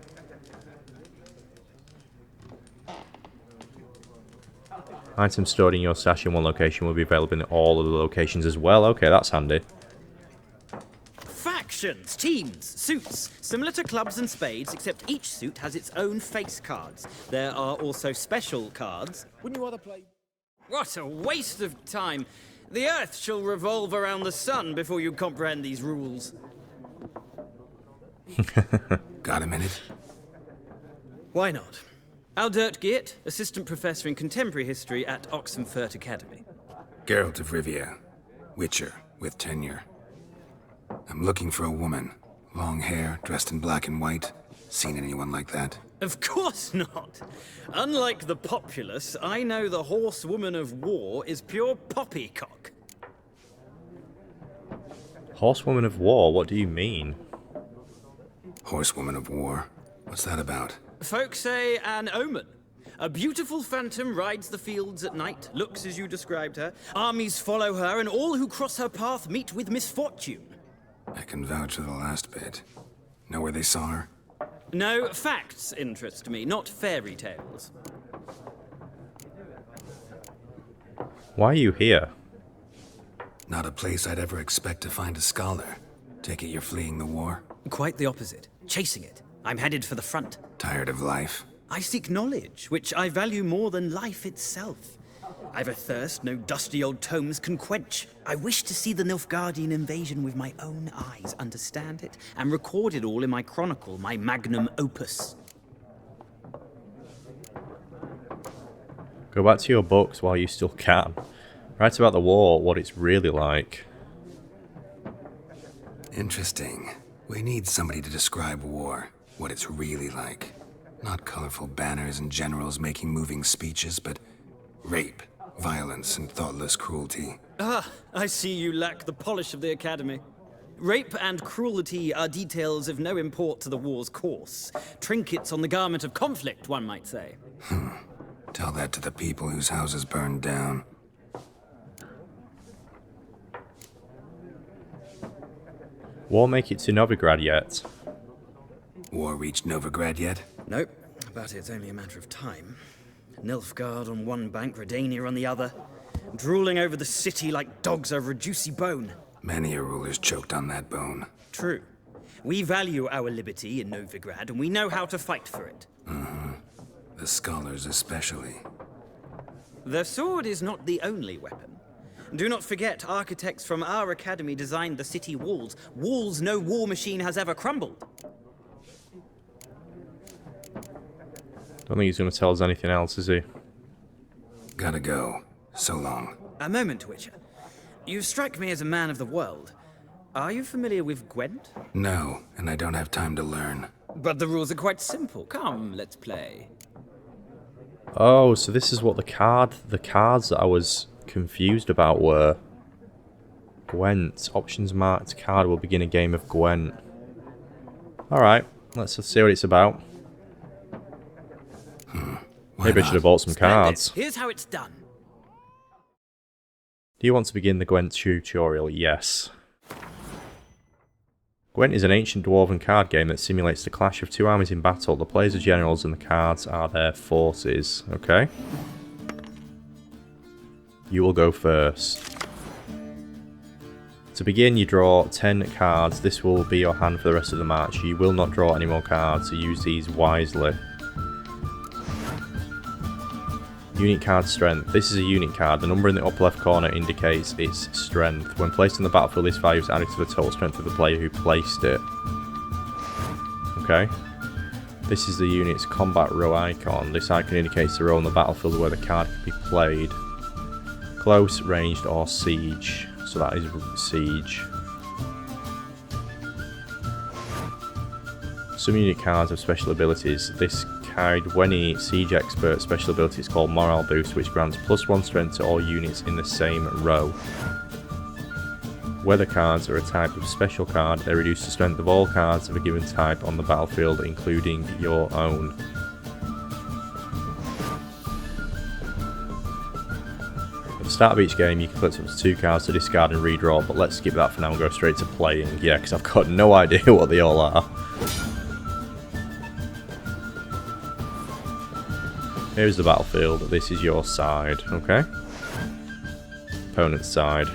Items stored in your stash in one location will be available in all of the locations as well. Okay, that's handy. Factions, teams, suits, similar to clubs and spades, except each suit has its own face cards. There are also special cards. Wouldn't you rather play... What a waste of time! The Earth shall revolve around the sun before you comprehend these rules. Got a minute? Why not? Aldert Geert, Assistant Professor in Contemporary History at Oxenfurt Academy. Geralt of Rivia, Witcher with tenure. I'm looking for a woman. Long hair, dressed in black and white. Seen anyone like that? Of course not. Unlike the populace, I know the horsewoman of war is pure poppycock. Horsewoman of War? What do you mean? Horsewoman of War? What's that about? Folk say an omen. A beautiful phantom rides the fields at night, looks as you described her. Armies follow her, and all who cross her path meet with misfortune. I can vouch for the last bit. Know where they saw her? No, facts interest me, not fairy tales. Why are you here? Not a place I'd ever expect to find a scholar. Take it you're fleeing the war? Quite the opposite. Chasing it. I'm headed for the front. Tired of life? I seek knowledge, which I value more than life itself. I've a thirst no dusty old tomes can quench. I wish to see the Nilfgaardian invasion with my own eyes, understand it, and record it all in my chronicle, my magnum opus. Go back to your books while you still can. Write about the war, what it's really like. Interesting. We need somebody to describe war, what it's really like. Not colorful banners and generals making moving speeches, but rape, violence, and thoughtless cruelty. Ah, I see you lack the polish of the Academy. Rape and cruelty are details of no import to the war's course. Trinkets on the garment of conflict, one might say. Tell that to the people whose houses burned down. War make it to Novigrad yet? War reached Novigrad yet? Nope, but it's only a matter of time. Nilfgaard on one bank, Redania on the other, drooling over the city like dogs over a juicy bone. Many a ruler's choked on that bone. True. We value our liberty in Novigrad, and we know how to fight for it. The scholars especially. The sword is not the only weapon. Do not forget, architects from our academy designed the city walls. Walls no war machine has ever crumbled. Don't think he's going to tell us anything else, is he? Gotta go. So long. A moment, Witcher. You strike me as a man of the world. Are you familiar with Gwent? No, and I don't have time to learn. But the rules are quite simple. Come, let's play. Oh, so this is what the cards that I was confused about were. Gwent. Options marked card will begin a game of Gwent. Alright, let's see what it's about. Maybe I should have bought some cards. Here's how it's done. Do you want to begin the Gwent tutorial? Yes. Gwent is an ancient dwarven card game that simulates the clash of two armies in battle. The players are generals and the cards are their forces. Okay. You will go first. To begin, you draw 10 cards. This will be your hand for the rest of the match. You will not draw any more cards, so use these wisely. Unit card strength. This is a unit card. The number in the upper left corner indicates its strength. When placed on the battlefield, this value is added to the total strength of the player who placed it. Okay. This is the unit's combat row icon. This icon indicates the row on the battlefield where the card can be played. Close, ranged, or siege. So that is siege. Some unit cards have special abilities. This carried when a siege expert special ability is called Morale Boost, which grants +1 strength to all units in the same row. Weather cards are a type of special card. They reduce the strength of all cards of a given type on the battlefield, including your own. At the start of each game, you can flip up to 2 cards to discard and redraw, but let's skip that for now and go straight to playing. Yeah, because I've got no idea what they all are. Here's the battlefield. This is your side, okay? Opponent's side.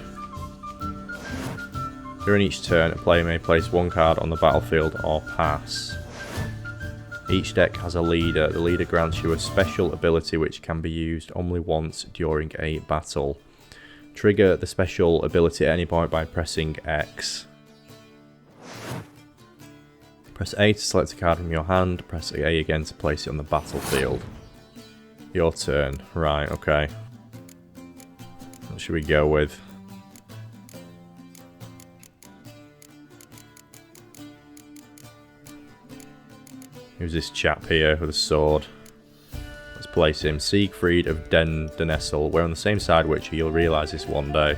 During each turn, a player may place 1 card on the battlefield or pass. Each deck has a leader. The leader grants you a special ability which can be used only once during a battle. Trigger the special ability at any point by pressing X. Press A to select a card from your hand. Press A again to place it on the battlefield. Your turn. Right, okay. What should we go with? Who's this chap here with a sword? Let's place him. Siegfried of Den Denessel. We're on the same side, Witcher. You'll realise this one day.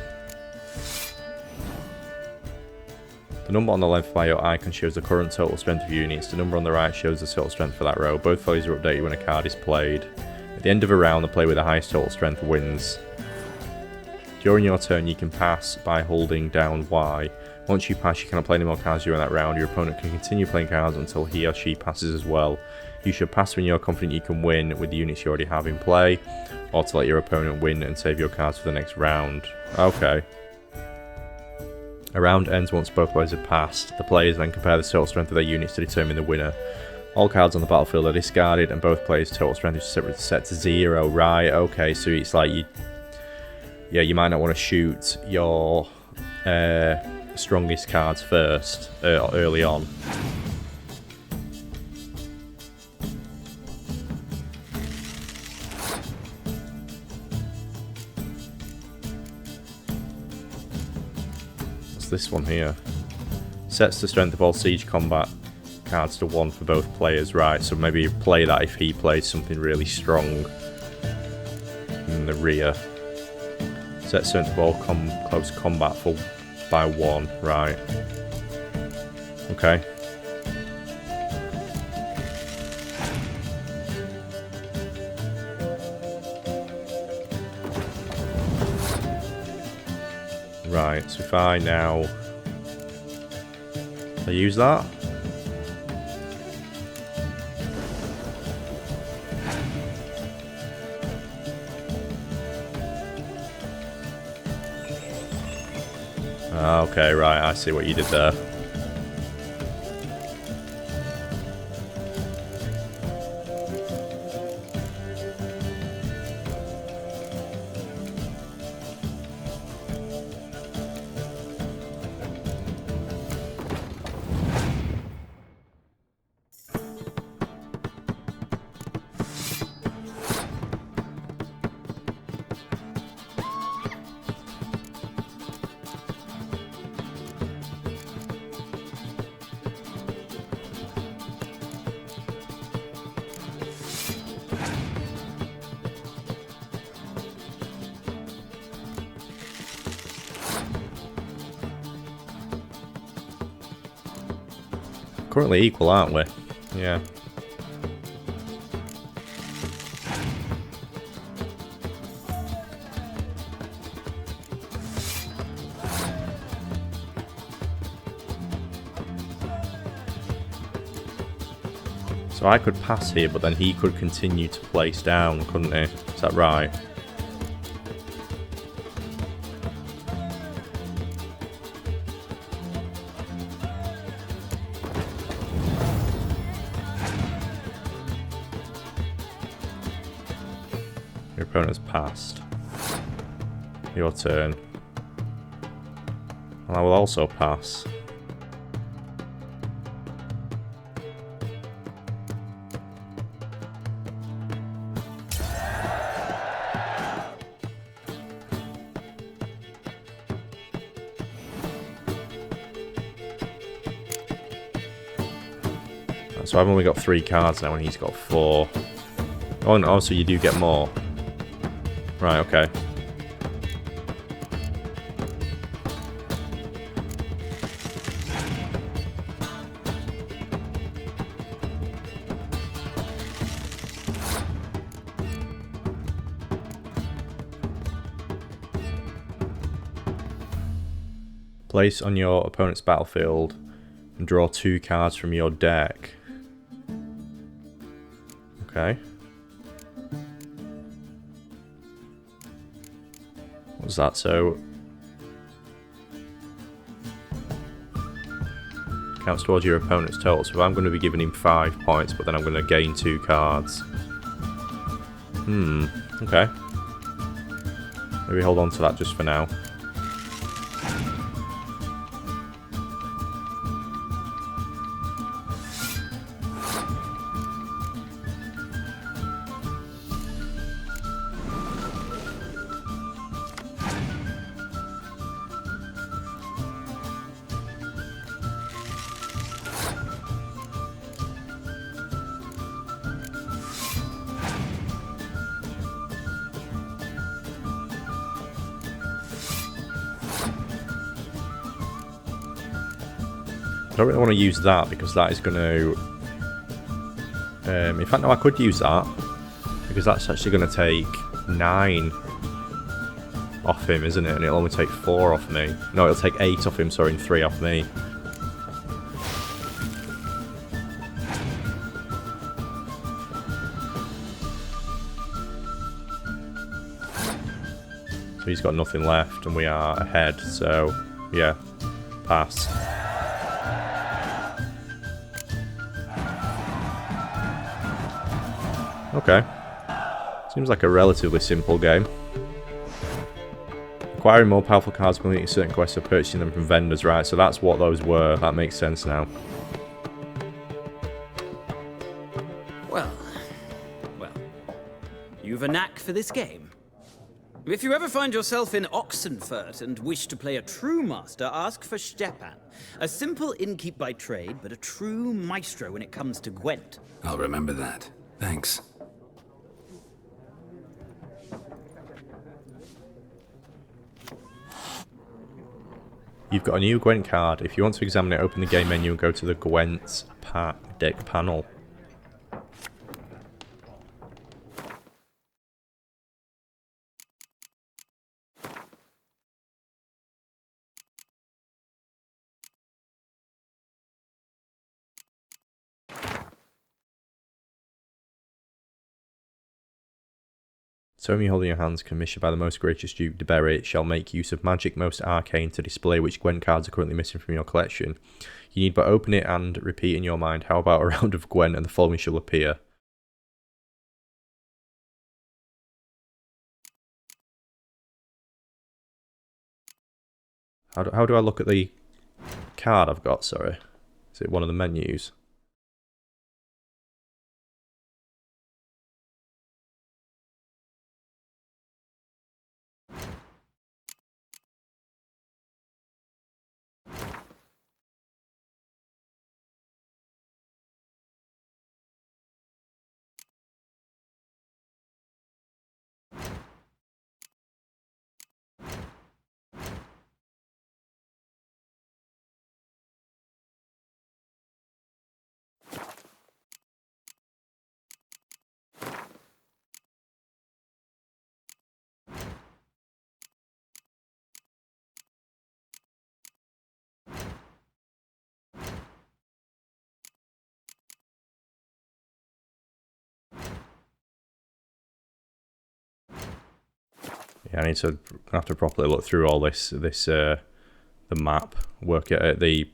The number on the left by your icon shows the current total strength of units. The number on the right shows the total strength for that row. Both values are updated when a card is played. At the end of a round, the player with the highest total strength wins. During your turn, you can pass by holding down Y. Once you pass, you cannot play any more cards during that round. Your opponent can continue playing cards until he or she passes as well. You should pass when you're confident you can win with the units you already have in play, or to let your opponent win and save your cards for the next round. Okay. A round ends once both players have passed. The players then compare the total strength of their units to determine the winner. All cards on the battlefield are discarded, and both players' total strength is set to 0. Right, okay, so it's like you might not want to shoot your strongest cards first, early on. This one here sets the strength of all siege combat cards to 1 for both players, right? So maybe play that if he plays something really strong in the rear. Set strength of all close combat by 1, right? Okay. Right, so if I now use that. Okay, right, I see what you did there. Currently equal, aren't we? Yeah. So I could pass here, but then he could continue to place down, couldn't he? Is that right? Your opponent's passed. Your turn. And I will also pass. So I've only got 3 cards now and he's got 4. Oh, and also you do get more. Right, okay. Place on your opponent's battlefield and draw 2 cards from your deck. Okay. What's that? So counts towards your opponent's total. So I'm going to be giving him 5 points, but then I'm going to gain 2 cards. Okay. Maybe hold on to that just for now. I don't really want to use that because that is going to... in fact, no, I could use that because that's actually going to take 9 off him, isn't it? And it'll only take 4 off me. No, it'll take 8 off him, sorry, and 3 off me. So he's got nothing left and we are ahead, so yeah, pass. Okay. Seems like a relatively simple game. Acquiring more powerful cards, completing certain quests, or purchasing them from vendors, right? So that's what those were. That makes sense now. Well, you've a knack for this game. If you ever find yourself in Oxenfurt and wish to play a true master, ask for Stepan. A simple innkeep by trade, but a true maestro when it comes to Gwent. I'll remember that. Thanks. You've got a new Gwent card. If you want to examine it, open the game menu and go to the Gwent deck panel. Tome you hold in your hands, commissioned by the most gracious Duke de Berry, shall make use of magic most arcane to display which Gwent cards are currently missing from your collection. You need but open it and repeat in your mind, how about a round of Gwent, and the following shall appear. How do I look at the card I've got, sorry? Is it one of the menus? Yeah, I need to have to properly look through all the map, work at the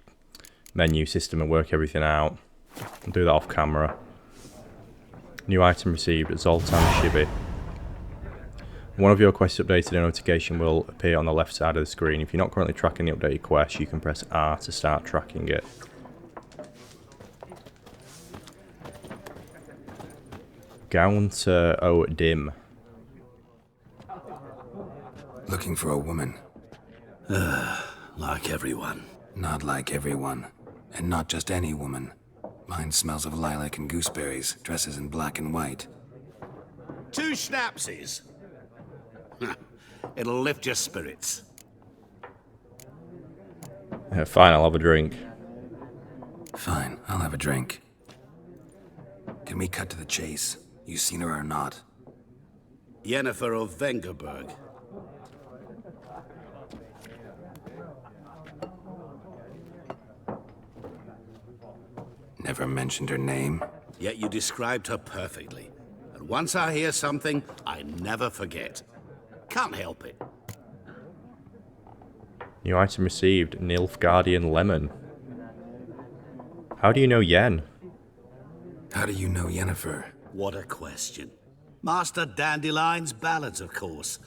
menu system and work everything out. I'll do that off camera. New item received, Zoltan Shibi. One of your quests updated, a notification will appear on the left side of the screen. If you're not currently tracking the updated quest, you can press R to start tracking it. Gaunt O'Dim. Looking for a woman. Like everyone. Not like everyone. And not just any woman. Mine smells of lilac and gooseberries, dresses in black and white. 2 schnapsies. It'll lift your spirits. Fine, I'll have a drink. Fine, I'll have a drink. Can we cut to the chase? You seen her or not? Yennefer of Vengerberg. Never mentioned her name. Yet you described her perfectly. And once I hear something, I never forget. Can't help it. New item received, Nilfgaardian Lemon. How do you know Yen? How do you know Yennefer? What a question. Master Dandelion's ballads, of course.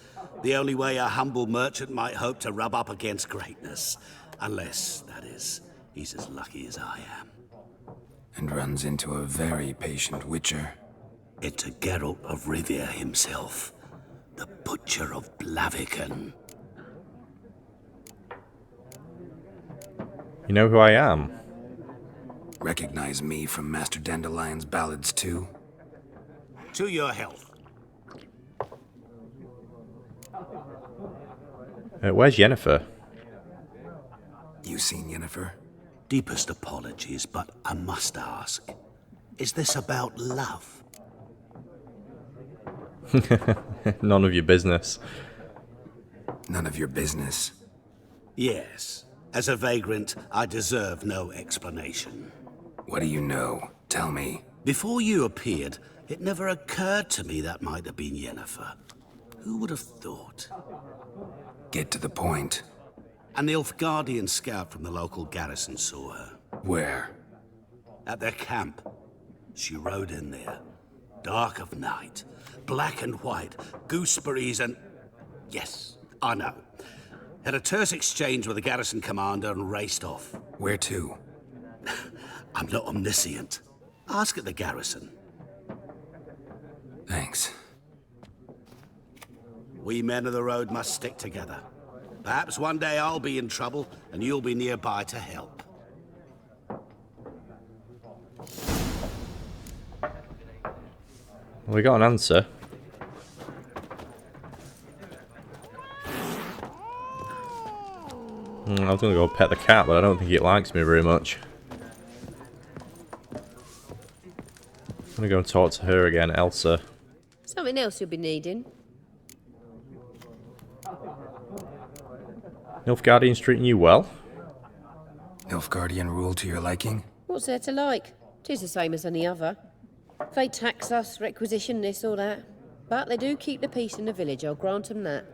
The only way a humble merchant might hope to rub up against greatness. Unless, that is, he's as lucky as I am. And runs into a very patient witcher. It's a Geralt of Rivia himself. The Butcher of Blaviken. You know who I am? Recognize me from Master Dandelion's ballads too? To your health. Where's Yennefer? You seen Yennefer? Deepest apologies, but I must ask. Is this about love? None of your business. None of your business. Yes. As a vagrant, I deserve no explanation. What do you know? Tell me. Before you appeared, it never occurred to me that might have been Yennefer. Who would have thought? Get to the point. A Nilfgaardian scout from the local garrison saw her. Where? At their camp. She rode in there. Dark of night. Black and white. Gooseberries and... Yes, I know. Had a terse exchange with the garrison commander and raced off. Where to? I'm not omniscient. Ask at the garrison. Thanks. We men of the road must stick together. Perhaps one day I'll be in trouble and you'll be nearby to help. We got an answer. I was going to go pet the cat, but I don't think it likes me very much. I'm going to go and talk to her again, Elsa. Something else you'll be needing. Nilfgaardians treating you well? Nilfgaardian rule to your liking? What's there to like? 'Tis the same as any other. They tax us, requisition this or that. But they do keep the peace in the village, I'll grant 'em that.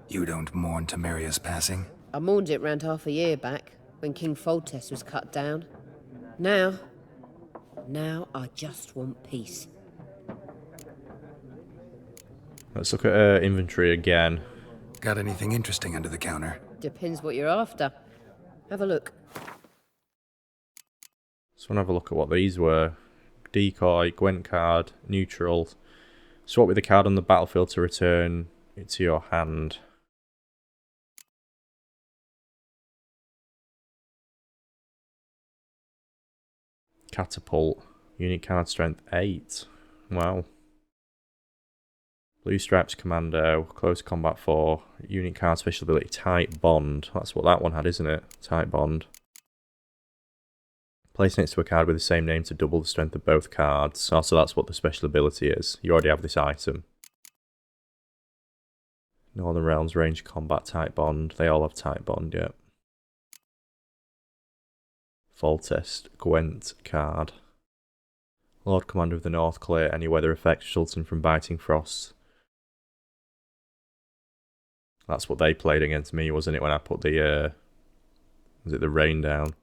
You don't mourn Temeria's passing? I mourned it round half a year back, when King Foltest was cut down. Now I just want peace. Let's look at her inventory again. Got anything interesting under the counter? Depends what you're after. Have a look. So we'll have a look at what these were. Decoy, Gwent card, neutral. Swap with the card on the battlefield to return it to your hand. Catapult. Unique card strength 8. Wow. Blue Stripes Commando. Close combat 4. Unique card special ability Tight Bond. That's what that one had, isn't it? Tight Bond. Place next to a card with the same name to double the strength of both cards. Also, that's what the special ability is. You already have this item. Northern Realms Range Combat Tight Bond. They all have Tight Bond, yeah. Foltest Gwent card. Lord Commander of the North, clear any weather effects resulting from biting frost. That's what they played against me, wasn't it, when I put the, was it the rain down?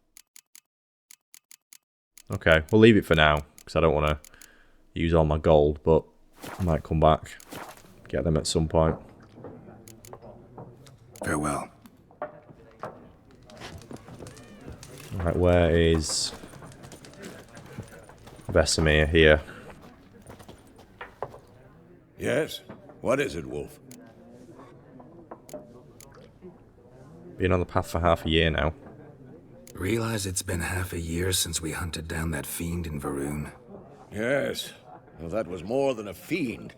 Okay, we'll leave it for now, because I don't want to use all my gold, but I might come back, get them at some point. Farewell. Right, where is Vesemir here? Yes? What is it, Wolf? Been on the path for half a year now. Realize it's been half a year since we hunted down that fiend in Varun? Yes. Well, that was more than a fiend.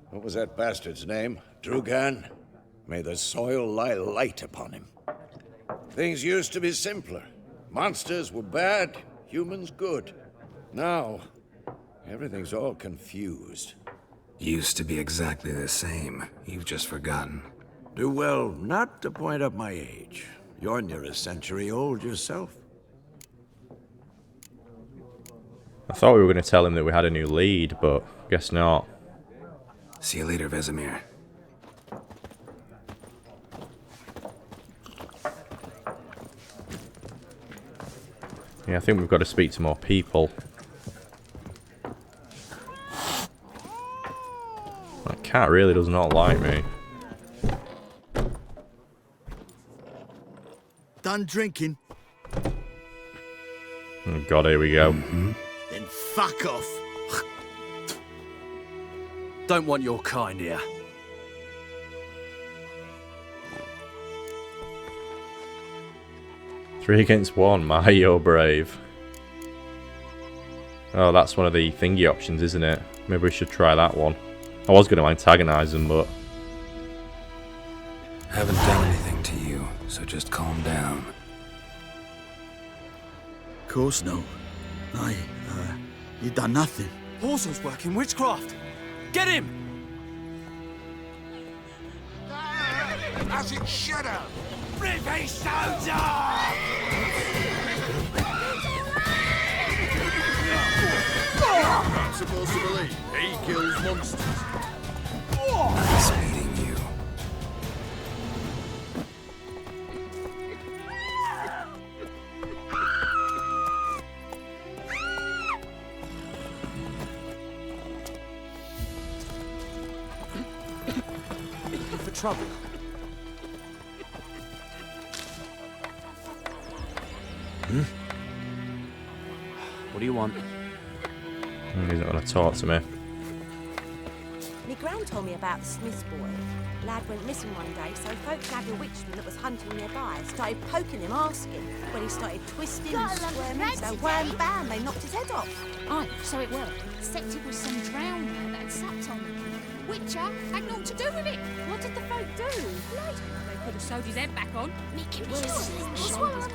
What was that bastard's name? Drugan? May the soil lie light upon him. Things used to be simpler. Monsters were bad, humans good. Now, everything's all confused. Used to be exactly the same. You've just forgotten. Do well not to point up my age. You're near a century old yourself. I thought we were going to tell him that we had a new lead, but guess not. See you later, Vesemir. Yeah, I think we've got to speak to more people. That cat really does not like me. Done drinking? Oh God, here we go. Then fuck off. Don't want your kind here. Three against one, my, you're brave. Oh, that's one of the thingy options, isn't it? Maybe we should try that one. I was going to antagonise them, but... Haven't done anything to you, so just calm down. course no. You done nothing. Horsel's working witchcraft. Get him! As it should have! Rip his stones off! I'm supposed to believe he kills monsters. He's meeting you. For trouble. What do you want? He's not going to talk to me. My gran told me about the Smith's boy. Lad went missing one day, so folks had a witchman that was hunting nearby. Started poking him, asking. When he started twisting and squirming, so wham bam, they knocked his head off. Aye, so it were. Except it was some drowner that had supped on him. Witcher had naught to do with it. What did the folk do? Blood. They could have sewed his head back on. Make him useless.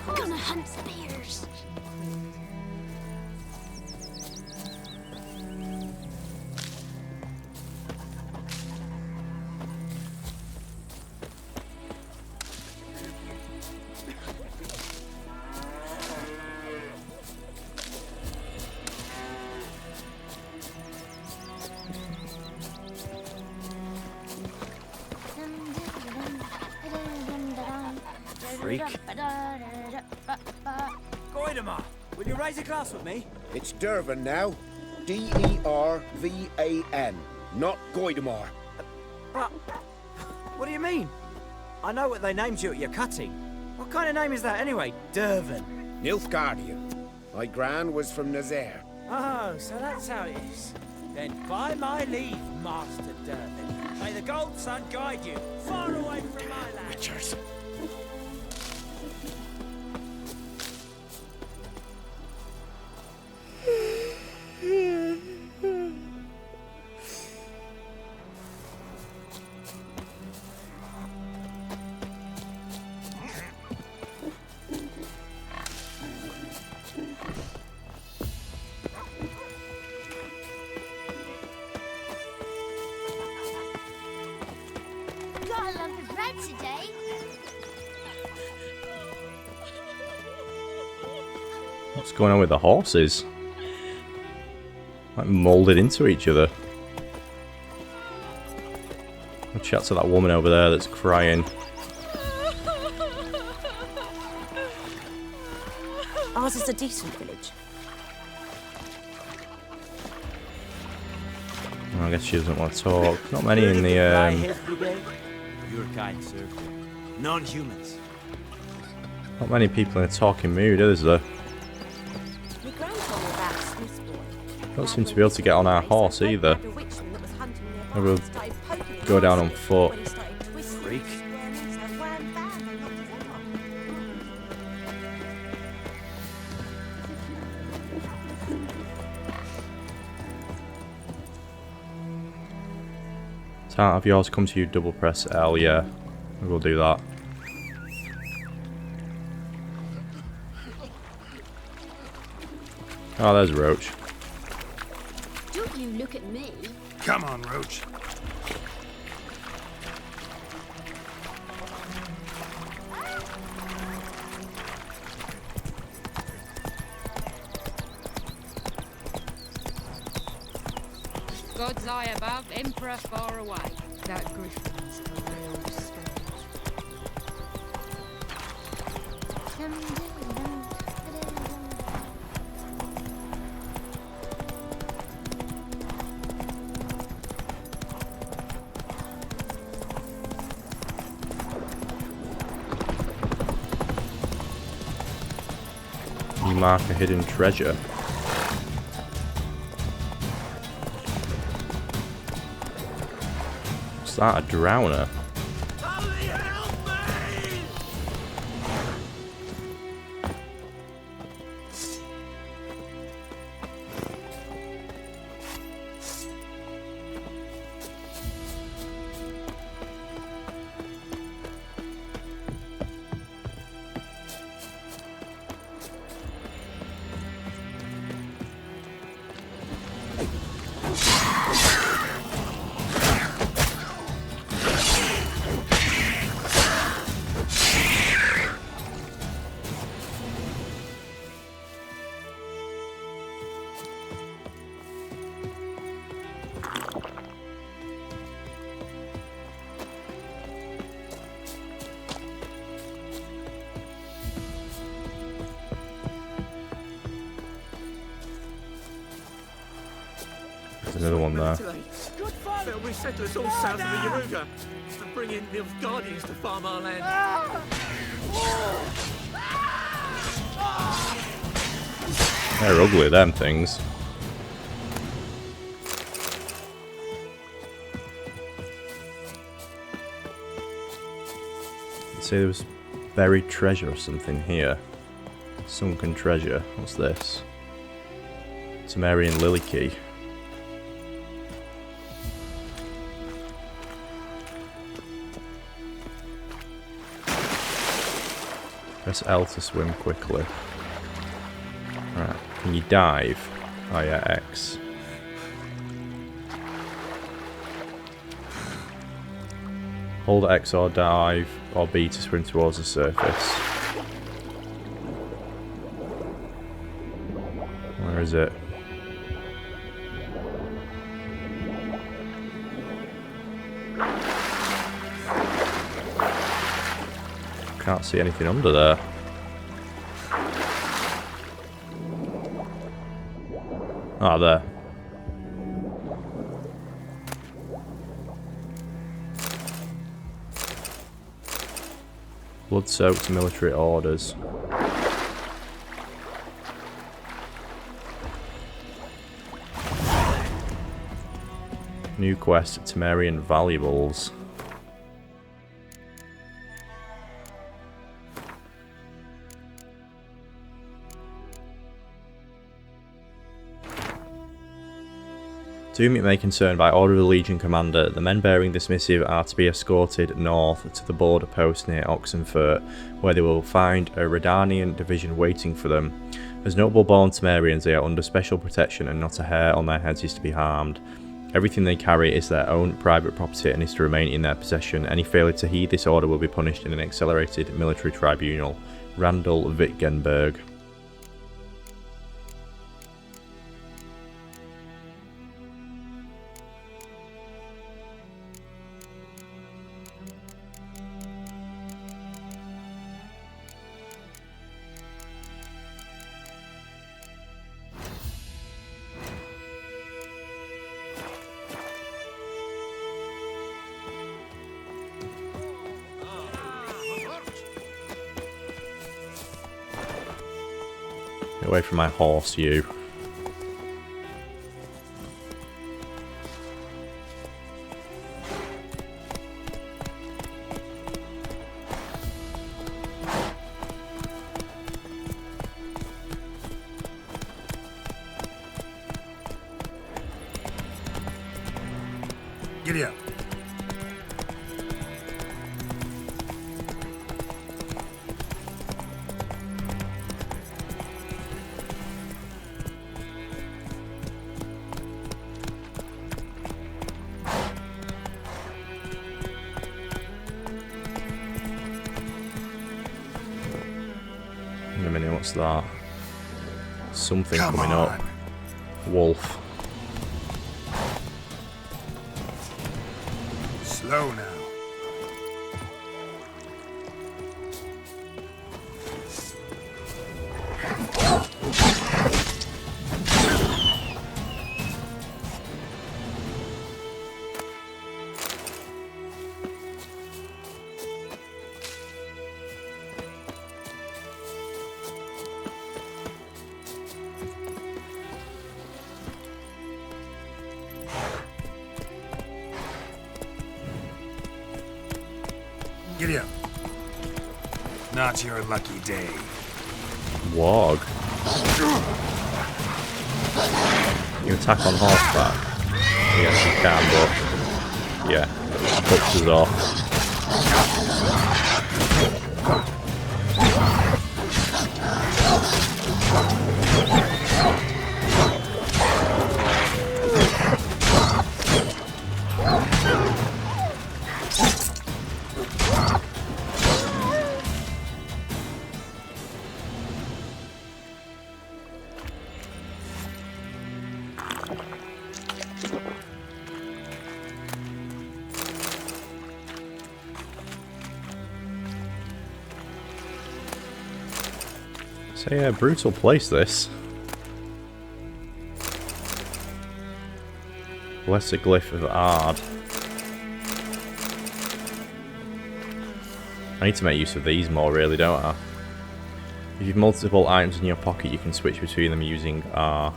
Gonna hunt bears. Freak. Goidemar, will you raise a glass with me? It's Dervan now. D-E-R-V-A-N, not Goidemar. But, what do you mean? I know what they named you at your cutting. What kind of name is that anyway? Dervan. Nilfgaardian. My gran was from Nazaire. Oh, so that's how it is. Then by my leave, Master Dervan. May the Gold Sun guide you far away from my land. Witchers. Got a lump of bread today. What's going on with the horses? Like moulded into each other. I'll chat to that woman over there that's crying. Ours is a decent village. I guess she doesn't want to talk. Not many in the Your kind, sir. Non-humans. not many people in a talking mood, is there? My gran told me about Smith's boy. Don't seem to be able to get on our horse either. Had a witchman that was hunting nearby. Maybe we'll Started poking him, go down on asking. foot. When he started twisting Freak. and squirming, so wham bam, they knocked his head off. Can't have yours come to you, double press L, yeah. We'll do that. Oh, there's Roach. Don't you look at me. Come on, Roach. God's eye above, Emperor far away. That griffin's a real You mark a hidden treasure. What's that, a drowner? another one there. There'll be settlers all south of the Yaruga and bring in Nilfgaardians to farm our land. They're ugly, them things. See, there was buried treasure or something here. Sunken treasure. What's this? Temerian lily key. Press L to swim quickly. Right, can you dive? Oh yeah, X. Hold X or dive, or B to swim towards the surface. Where is it? Can't see anything under there. Ah, there. Blood-soaked military orders. New quest, Temerian valuables. To whom it may concern, by order of the Legion Commander, the men bearing this missive are to be escorted north to the border post near Oxenfurt, where they will find a Redanian division waiting for them. As noble-born Temerians, they are under special protection and not a hair on their heads is to be harmed. Everything they carry is their own private property and is to remain in their possession. Any failure to heed this order will be punished in an accelerated military tribunal. Randall Wittgenberg. Get away from my horse, you. Giddy up. In a minute, what's that? Something Come coming on. up. Wolf. Slow now. Giddy up. Not your lucky day. Warg. You attack on horseback? Yes, you can, but yeah, cuts us off. So yeah, brutal place this. Lesser Glyph of Ard. I need to make use of these more, really, don't I? If you've multiple items in your pocket, you can switch between them using R.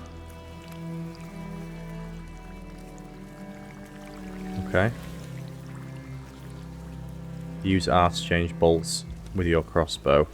Okay. Use R to change bolts with your crossbow.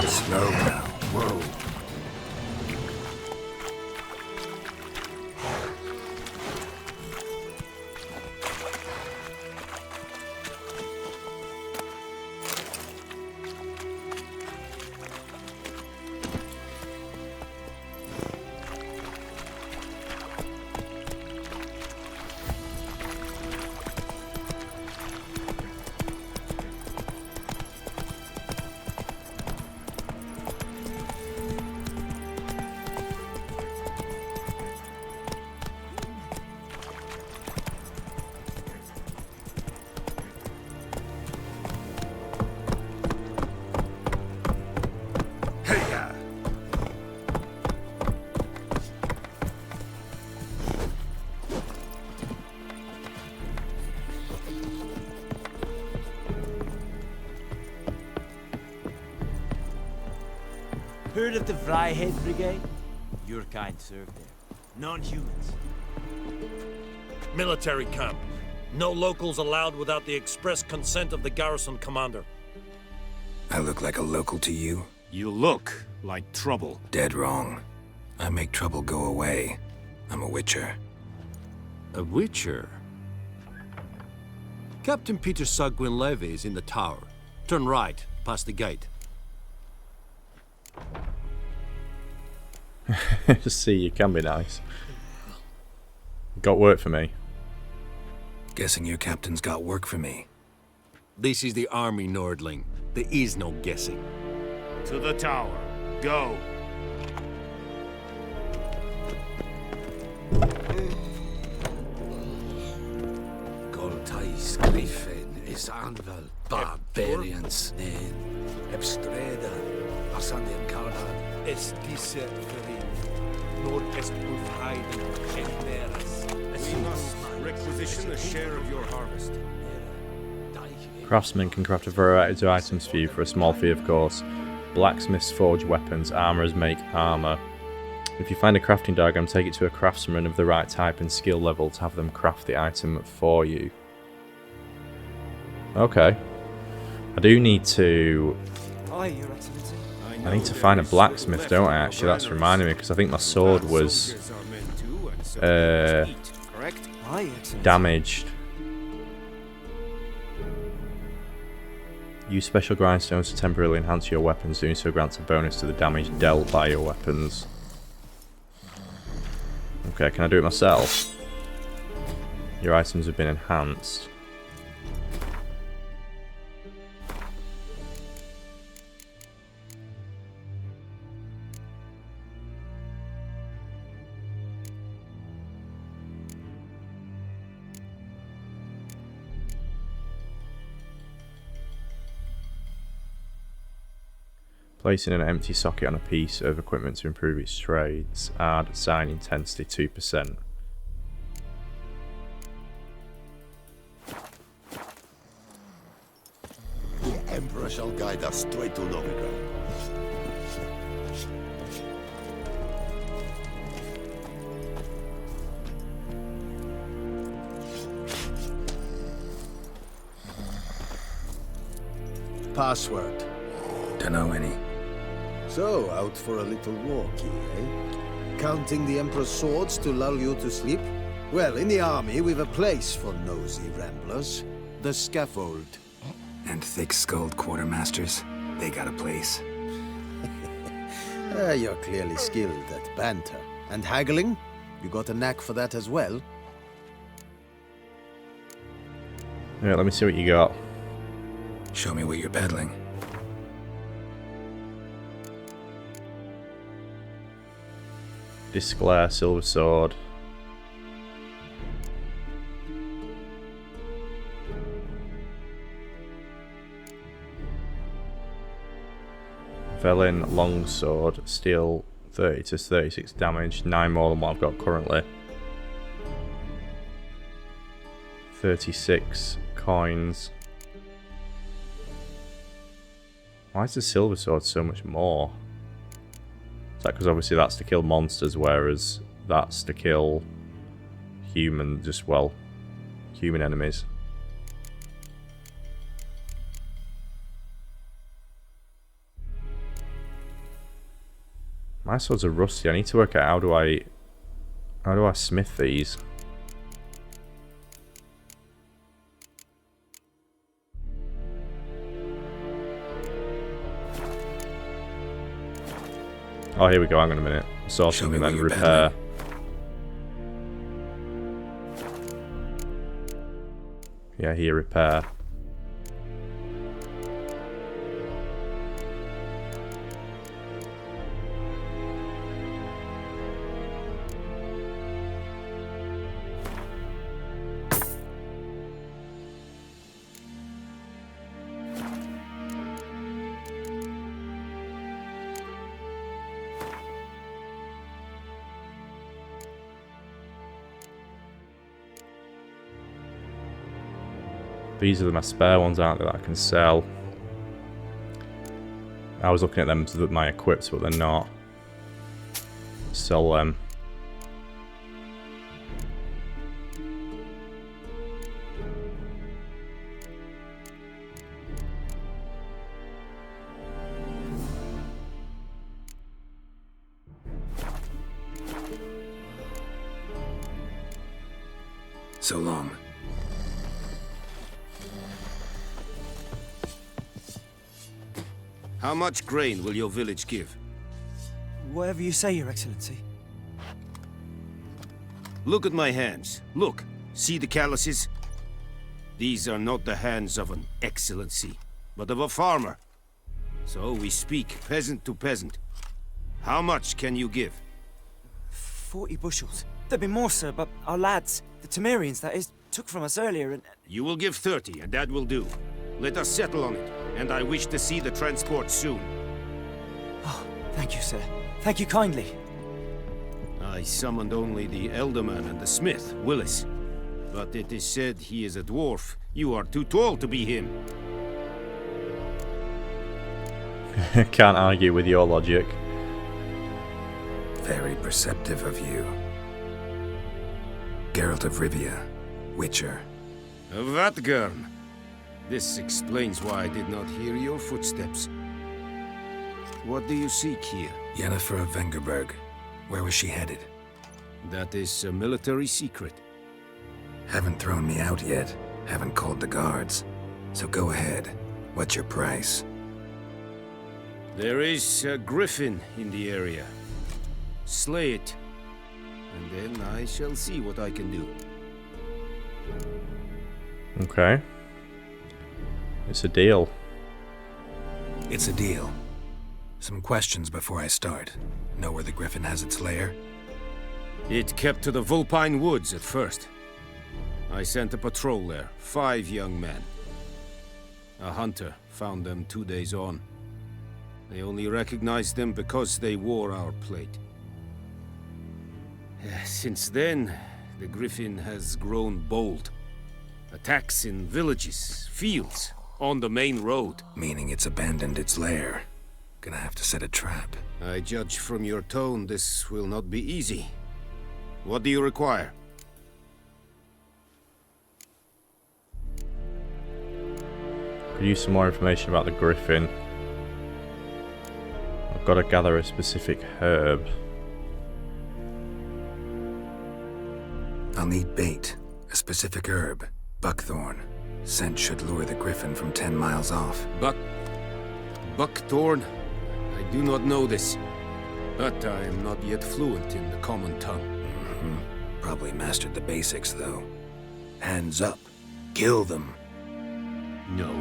Slow now. Whoa. Heard of the Vryhead Brigade? Your kind served there. Non-humans. Military camp. No locals allowed without the express consent of the garrison commander. I look like a local to you? You look like trouble. Dead wrong. I make trouble go away. I'm a witcher. A witcher? Captain Peter Sagwin Levy is in the tower. Turn right, past the gate. Just see, you can be nice. Got work for me. Guessing your captain's got work for me. This is the army, Nordling. There is no guessing. To the tower. Go. Goltais Griffin is Anval, barbarians, Nen, Ebstreda, Asanden Kardan, Estise Ferin, Nord Est Ulfheiden, Emberas. We must requisition a share of your harvest. Craftsmen can craft a variety of items for you for a small fee, of course. Blacksmiths forge weapons, armourers make armour. If you find a crafting diagram, take it to a craftsman of the right type and skill level to have them craft the item for you. Okay. I do need to... Aye, Your Excellency. I need to find a blacksmith, don't I, actually? That's reminding me, because I think my sword was... damaged. Use special grindstones to temporarily enhance your weapons. Doing so grants a bonus to the damage dealt by your weapons. Okay, can I do it myself? Your items have been enhanced. Placing an empty socket on a piece of equipment to improve its trades. Add sign intensity 2%. The Emperor shall guide us straight to Novigrad. password? Dunno any. So, out for a little walkie, eh? Counting the Emperor's swords to lull you to sleep? Well, in the army, we've a place for nosy ramblers. The scaffold. And thick-skulled quartermasters, they got a place. You're clearly skilled at banter. And haggling? You got a knack for that as well? Yeah, let me see what you got. Show me what you're peddling. Disclair, silver sword. Velen, longsword, steel 30 to 36 damage, 9 more than what I've got currently. 36 coins. Why is the silver sword so much more? Is that because obviously that's to kill monsters, whereas that's to kill human, human enemies? My swords are rusty. I need to work out how do I smith these? Oh, here we go. Hang on a minute. Sourcing and then repair. Yeah, here, repair. These are my spare ones, aren't they, that I can sell. I was looking at them as my equips, but they're not. Sell them. So long. How much grain will your village give? Whatever you say, Your Excellency. Look at my hands. Look. See the calluses? These are not the hands of an excellency, but of a farmer. So we speak peasant to peasant. How much can you give? 40 bushels. There'd be more, sir, but our lads, the Temerians, that is, took from us earlier and... You will give 30, and that will do. Let us settle on it, and I wish to see the transport soon. Oh, thank you, sir. Thank you kindly. I summoned only the Elderman and the smith, Willis. But it is said he is a dwarf. You are too tall to be him. Can't argue with your logic. Very perceptive of you. Geralt of Rivia, Witcher. Vatgern. This explains why I did not hear your footsteps. What do you seek here? Yennefer of Vengerberg. Where was she headed? That is a military secret. Haven't thrown me out yet. Haven't called the guards. So go ahead. What's your price? There is a griffin in the area. Slay it. And then I shall see what I can do. Okay. It's a deal. It's a deal. Some questions before I start. Know where the griffin has its lair? It kept to the Vulpine Woods at first. I sent a patrol there, 5 young men. A hunter found them 2 days on. They only recognized them because they wore our plate. Since then, the griffin has grown bold. Attacks in villages, fields, on the main road. Meaning it's abandoned its lair. Gonna have to set a trap. I judge from your tone this will not be easy. What do you require? Could use some more information about the griffin. I've got to gather a specific herb. I'll need bait, a specific herb, buckthorn. Scent should lure the griffin from 10 miles off. Buckthorn? I do not know this, but I am not yet fluent in the common tongue. Probably mastered the basics, though. Hands up. Kill them. No.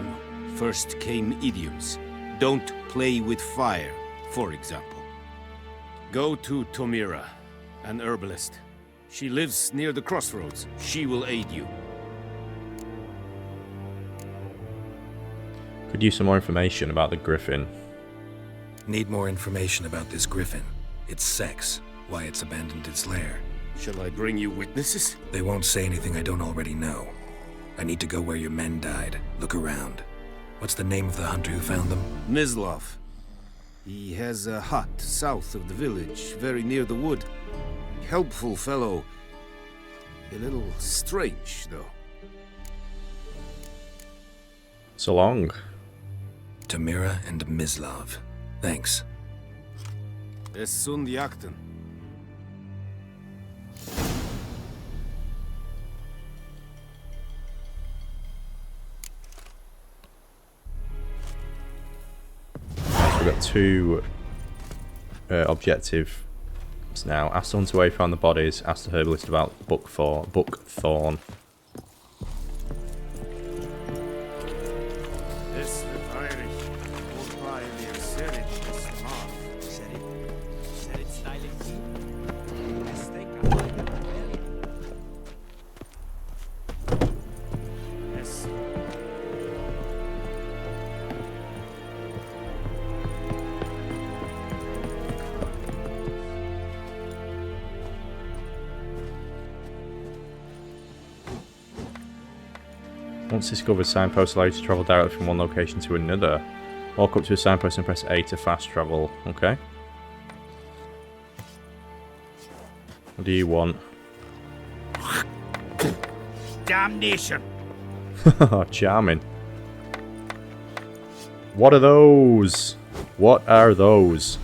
First came idioms. Don't play with fire, for example. Go to Tomira, an herbalist. She lives near the crossroads. She will aid you. Could use some more information about the griffin. Need more information about this griffin. Its sex, why it's abandoned its lair. Shall I bring you witnesses? They won't say anything I don't already know. I need to go where your men died. Look around. What's the name of the hunter who found them? Mislav. He has a hut south of the village, very near the wood. Helpful fellow. A little strange, though. So long. Tomira and Mislav. Thanks. Es sunt jakten. We've got two objectives now. Ask someone to where he found the bodies. Ask the herbalist about Buckthorn. Once discovered, signposts allow you to travel directly from one location to another. Walk up to a signpost and press A to fast travel. Okay. What do you want? Damnation! Charming. What are those? What are those?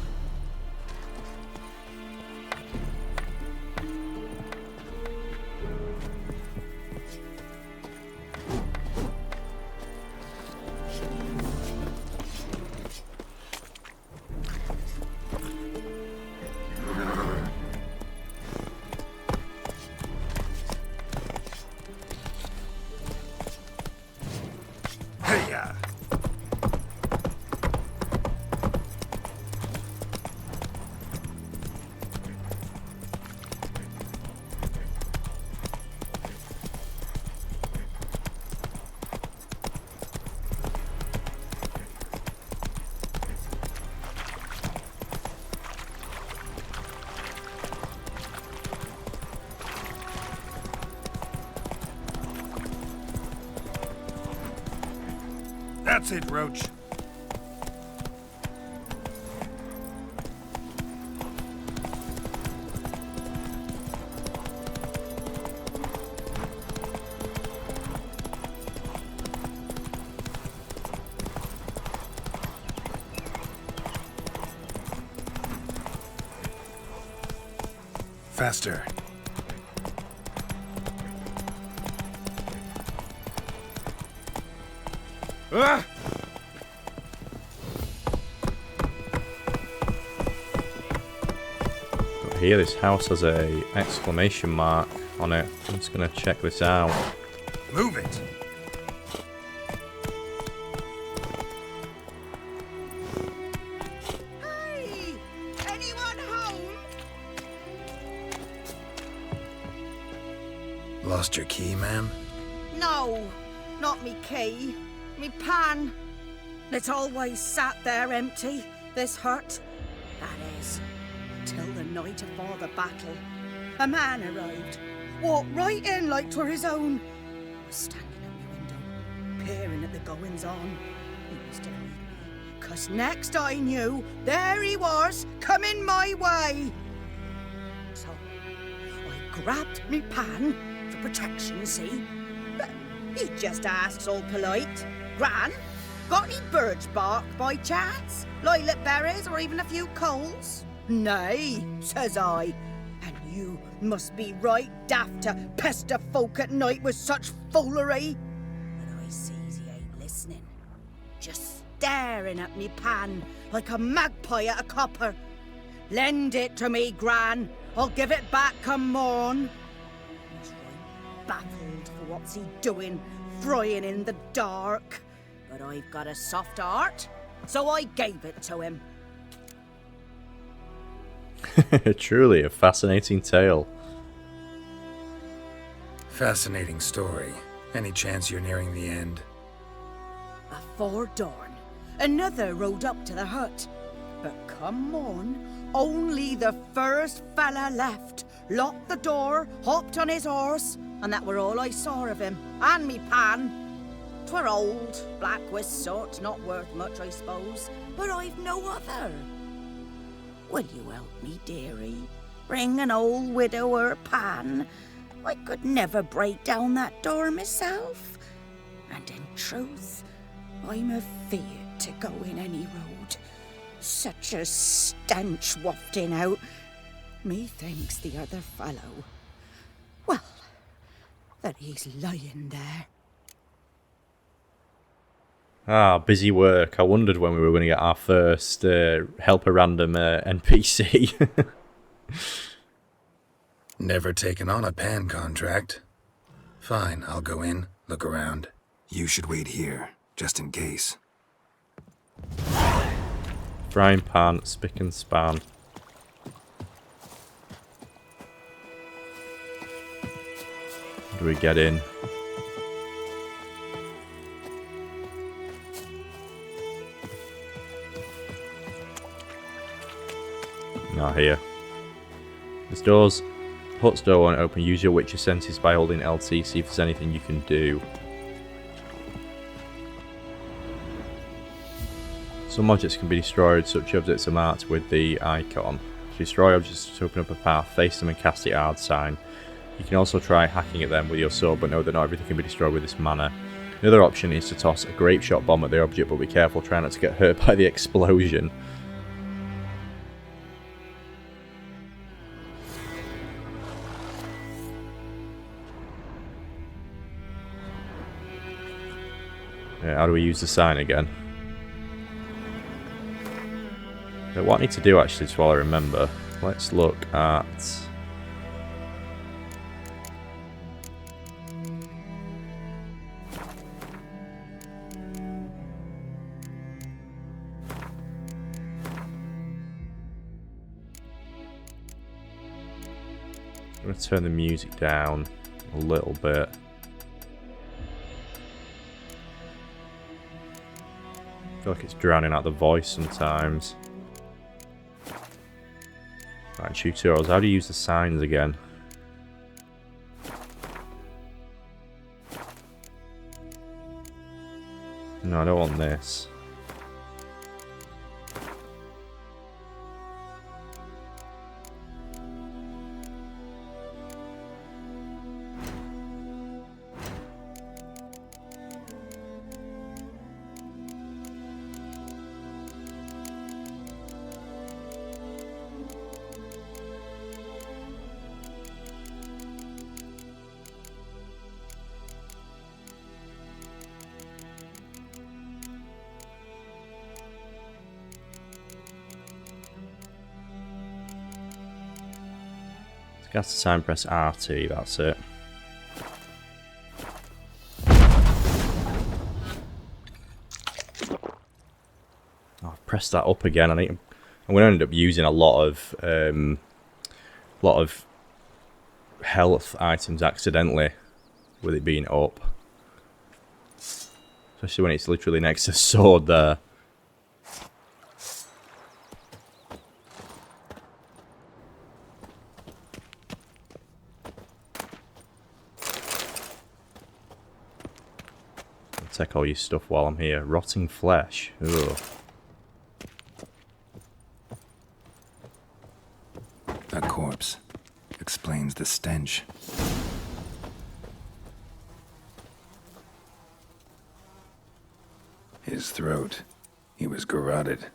That's it, Roach. Faster. Ah! Here, this house has a exclamation mark on it. I'm just gonna check this out. Move it. Hey! Anyone home? Lost your key, ma'am? No, not me key. Me pan. It's always sat there empty, this hut. That is, till the night afore the battle. A man arrived, walked right in like 'twere his own. Was standing at my window, peering at the goings-on. He was to meet me, 'cause next I knew, there he was, coming my way. So, I grabbed me pan, for protection, see? But he just asks all polite, Gran, Got any birch bark by chance? Lilac berries or even a few coals? Nay, says I. And you must be right daft to pester folk at night with such foolery. But I sees he ain't listening. Just staring at me pan like a magpie at a copper. Lend it to me, Gran. I'll give it back come morn. He's right baffled for what's he doing, frying in the dark. But I've got a soft heart, so I gave it to him. Truly a fascinating tale. Fascinating story. Any chance you're nearing the end? Afore dawn, another rode up to the hut. But come morn, only the first fella left, locked the door, hopped on his horse, and that were all I saw of him, and me pan. 'Twere old, black with soot, not worth much, I suppose, but I've no other. Will you help me, dearie? Bring an old widower pan. I could never break down that door myself. And in truth, I'm afeard to go in any road. Such a stench wafting out. Methinks the other fellow, well, that he's lying there. Ah, busy work. I wondered when we were going to get our first help a random NPC. Never taken on a pan contract. Fine, I'll go in, look around. You should wait here, just in case. Frying pan, spick and span. Do we get in? Not here. This hut's door won't open. Use your witcher senses by holding LT. See if there's anything you can do. Some objects can be destroyed. Such objects are marked with the icon. To destroy objects to open up a path, face them and cast the hard sign. You can also try hacking at them with your sword, but know that not everything can be destroyed with this manner. Another option is to toss a grape shot bomb at the object, but be careful, try not to get hurt by the explosion. How do we use the sign again? What I need to do actually, is while I remember, let's look at... I'm going to turn the music down a little bit. I feel like it's drowning out the voice sometimes. Right, tutorials. How do you use the signs again? No, I don't want this. Cast the sign, press RT, that's it. Oh, I've pressed that up again. I'm going to end up using a lot of health items accidentally with it being up. Especially when it's literally next to the sword there. Take all your stuff while I'm here. Rotting flesh. Ugh. That corpse explains the stench. His his throat. He was garroted.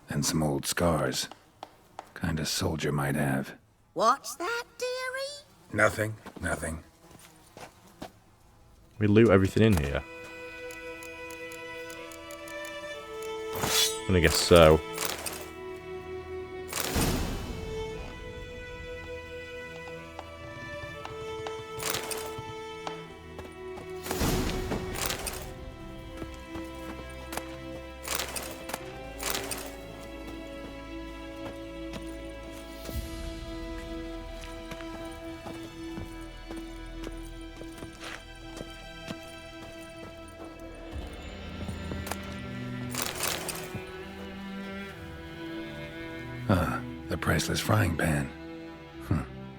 And some old scars. Kind of soldier might have. What's that, dearie? Nothing, nothing. We loot everything in here. I guess so. The priceless frying pan.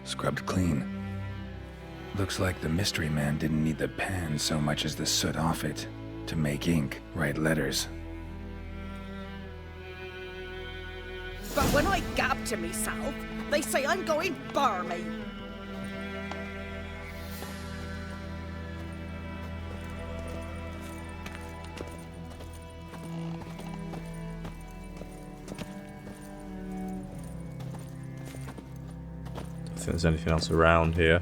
Scrubbed clean. Looks like the mystery man didn't need the pan so much as the soot off it to make ink, write letters. But when I gab to myself, they say I'm going barley. I don't think there's anything else around here.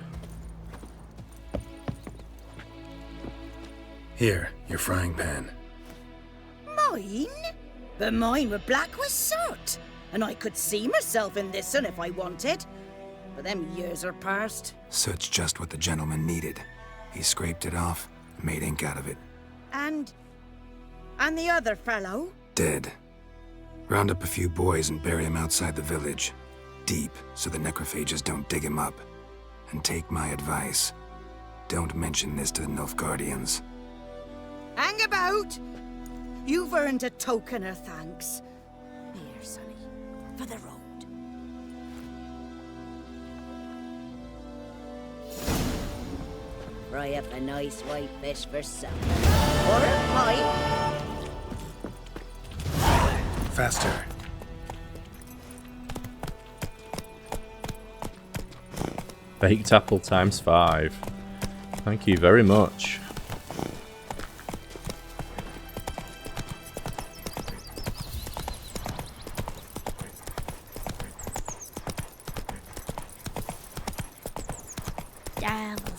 Here, your frying pan. Mine? But mine were black with soot, and I could see myself in this one if I wanted. But them years are past. Soot's just what the gentleman needed. He scraped it off, made ink out of it. And the other fellow? Dead. Round up a few boys and bury him outside the village. Deep, so the necrophages don't dig him up. And take my advice. Don't mention this to the Nilfgaardians. Hang about! You've earned a token of thanks. Here, sonny, for the road. Fry up a nice white fish for supper. Or a pie. Faster. Baked apple times 5. Thank you very much.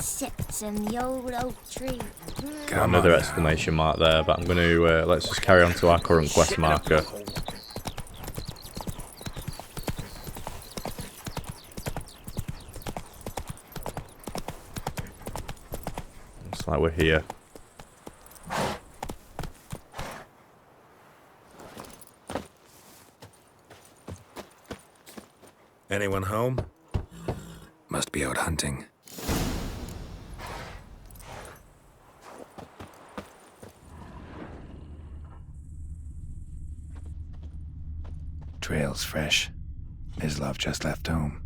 Sits in the old oak tree. Got another exclamation mark there, but I'm going to let's just carry on to our current quest marker. Looks like we're here. Anyone home? Must be out hunting. Trail's fresh. Islov just left home.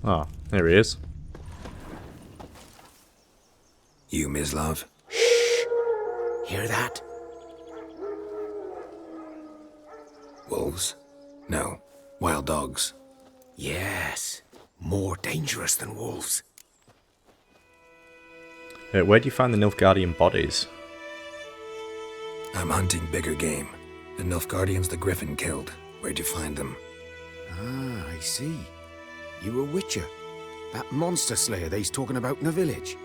Ah, there he is. You, Mislov? Hear that? Wolves? No. Wild dogs. Yes. More dangerous than wolves. Where do you find the Nilfgaardian bodies? I'm hunting bigger game. The Nilfgaardians the Griffin killed. Where'd you find them? Ah, I see. You a witcher. That monster slayer they's talking about in the village.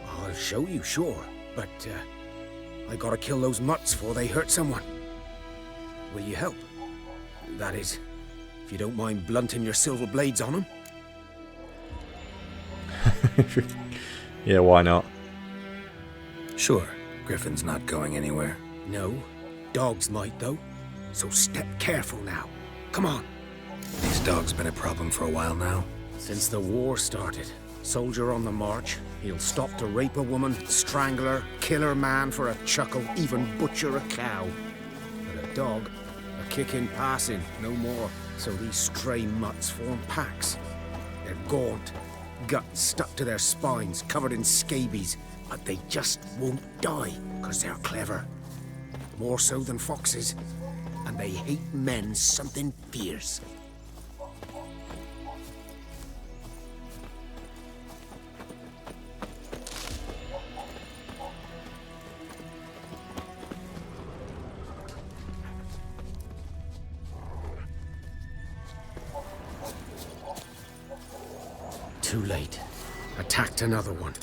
I'll show you, sure. But, I gotta kill those mutts before they hurt someone. Will you help? That is, if you don't mind blunting your silver blades on them. Yeah, why not? Sure. Griffin's not going anywhere. No. Dogs might, though. So step careful now. Come on. These dogs been a problem for a while now? Since the war started. Soldier on the march. He'll stop to rape a woman, strangle her, kill her man for a chuckle, even butcher a cow. But a dog, a A kick in passing, no more. So these stray mutts form packs. They're gaunt, guts stuck to their spines, covered in scabies, but they just won't die, because they're clever. More so than foxes. And they hate men something fierce. Too late. Attacked another one.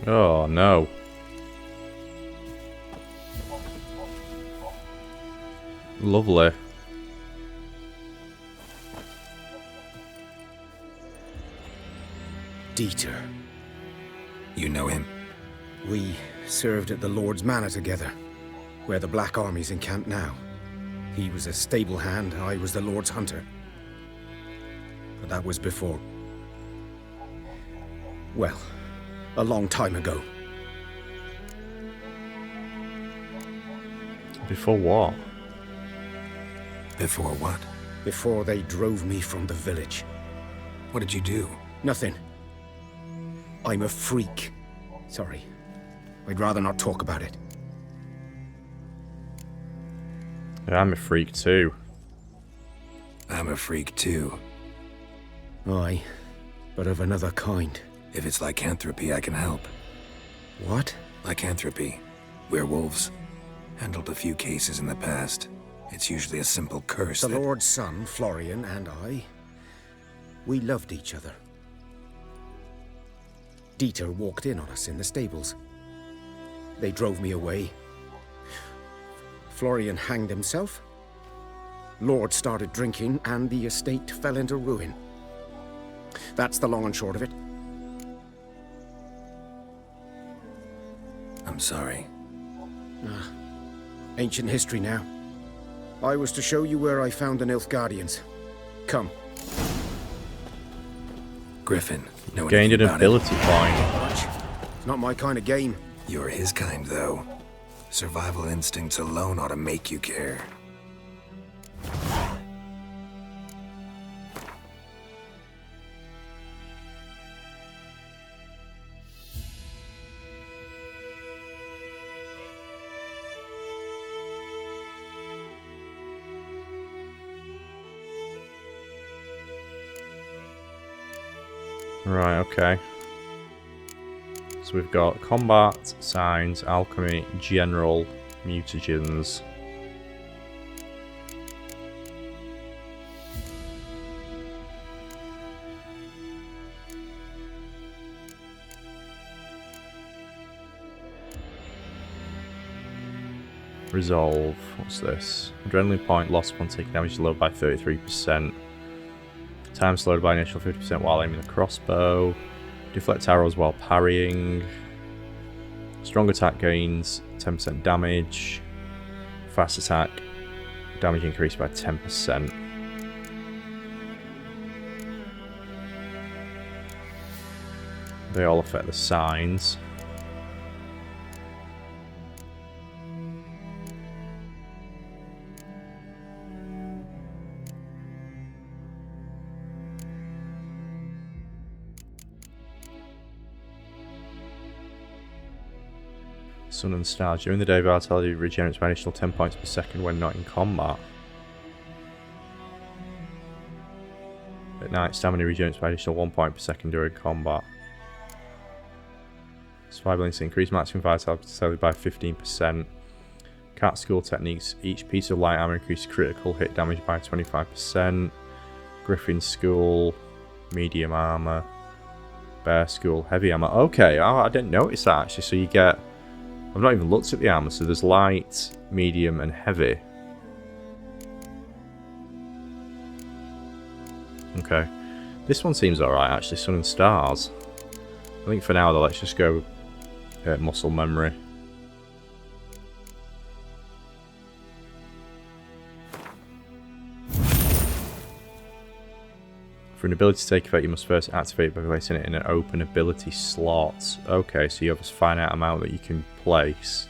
Oh no. Lovely. Dieter. You know him? We served at the Lord's Manor together, where the Black Army's encamped now. He was a stable hand, I was the Lord's hunter. But that was before... well, a long time ago. Before what? Before what? Before they drove me from the village. What did you do? Nothing. I'm a freak. Sorry. I'd rather not talk about it. Yeah, I'm a freak too. I'm a freak too. Aye, but of another kind. If it's lycanthropy, I can help. What? Lycanthropy. Werewolves. Handled a few cases in the past. It's usually a simple curse. The Lord's son, Florian, and I, we loved each other. Dieter walked in on us in the stables. They drove me away. Florian hanged himself. Lord started drinking, and the estate fell into ruin. That's the long and short of it. I'm sorry. Ancient history now. I was to show you where I found the Nilfgaardians. Come. Griffin, know Gained an anything about ability it? point. It's not my kind of game. You're his kind, though. Survival instincts alone ought to make you care. Right, okay. So we've got combat, signs, alchemy, general, mutagens. Resolve. What's this? Adrenaline point lost upon taking damage low by 33%. Time slowed by initial 50% while aiming the crossbow. Deflect arrows while parrying. Strong attack gains 10% damage. Fast attack. Damage increased by 10%. They all affect the signs. Sun and Stars. During the day, vitality regenerates by an additional 10 points per second when not in combat. At night, stamina regenerates by additional 1 point per second during combat. Survival instinct, increase maximum vitality by 15%. Cat school techniques, each piece of light armor increases critical hit damage by 25%. Griffin school, medium armor. Bear school, heavy armor. Okay, oh, I didn't notice that actually. So you get, I've not even looked at the armor, so there's light, medium and heavy. Okay, this one seems alright actually, Sun and Stars. I think for now though, let's just go muscle memory. For an ability to take effect, you must first activate it by placing it in an open ability slot. Okay, so you have a finite amount that you can place.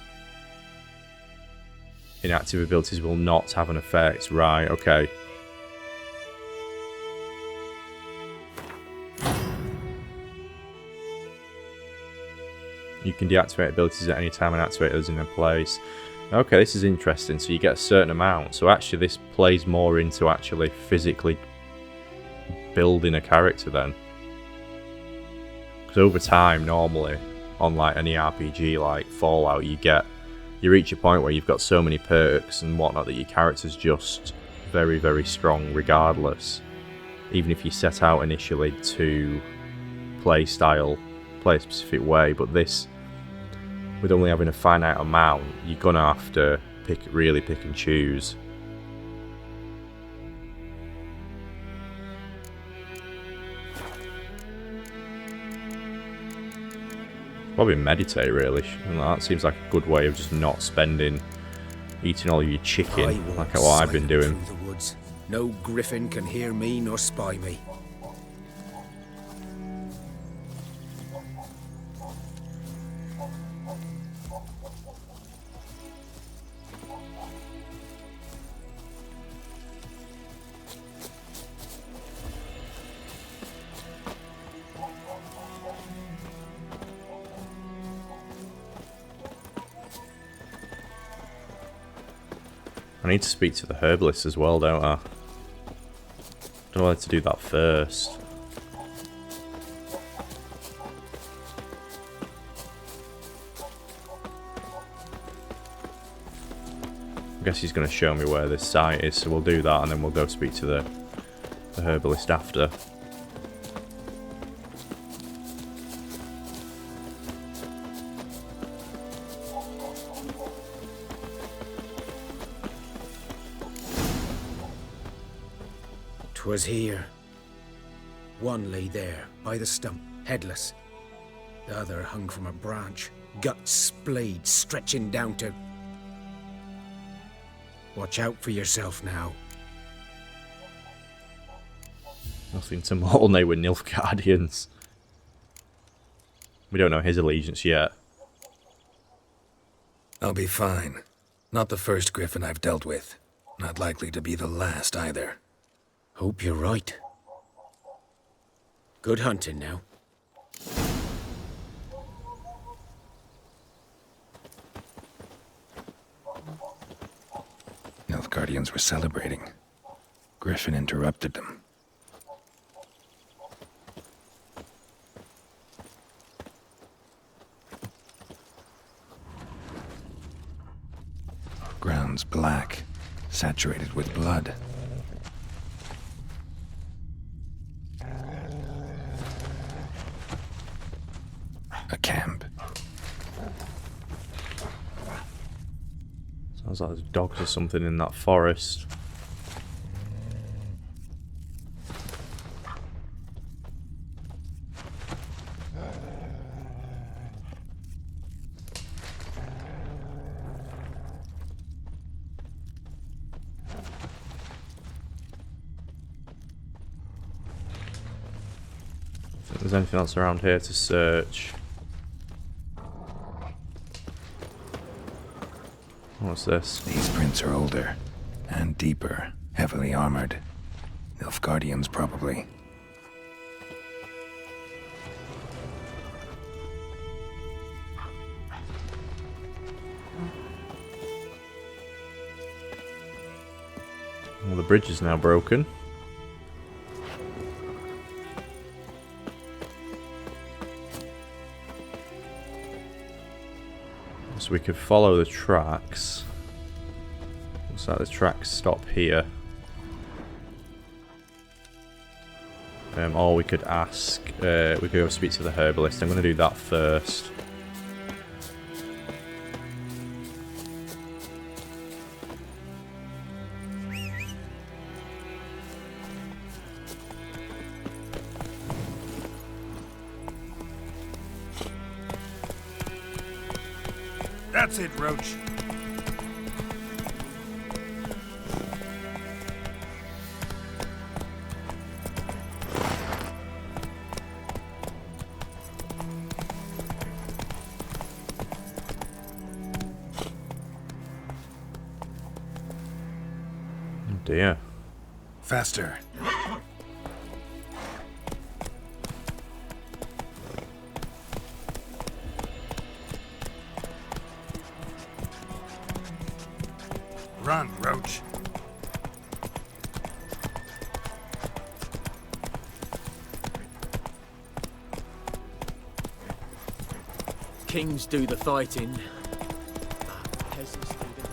Inactive abilities will not have an effect. Right, okay. You can deactivate abilities at any time and activate those in their place. Okay, this is interesting. So you get a certain amount. So actually this plays more into actually physically building a character then. Because over time, normally, on like any RPG like Fallout, you reach a point where you've got so many perks and whatnot that your character's just very, very strong regardless. Even if you set out initially to play a specific way, but this, with only having a finite amount, you're gonna have to really pick and choose. Probably meditate really, and that seems like a good way of just not eating all of your chicken like what I've been doing. No griffin can hear me nor spy me. I need to speak to the herbalist as well, don't I? Don't know whether to do that first. I guess he's going to show me where this site is, so we'll do that and then we'll go speak to the herbalist after. Was here. One lay there, by the stump, headless. The other hung from a branch, guts splayed, stretching down to... Watch out for yourself now. Nothing to Morhen with Nilfgaardians. We don't know his allegiance yet. I'll be fine. Not the first griffin I've dealt with. Not likely to be the last either. Hope you're right. Good hunting now. Nilfgaardians were celebrating. Griffin interrupted them. Ground's black, saturated with blood. A camp. Sounds like there's dogs or something in that forest. If there's anything else around here to search. What's this? These prints are older and deeper, heavily armored. Nilfgaardians, probably. Well, the bridge is now broken. So we could follow the tracks. Looks like the tracks stop here. Or we could ask, we could go speak to the herbalist. I'm going to do that first. That's it, Roach. Dear. Faster. Run, Roach. Kings do the fighting. Peasants do the...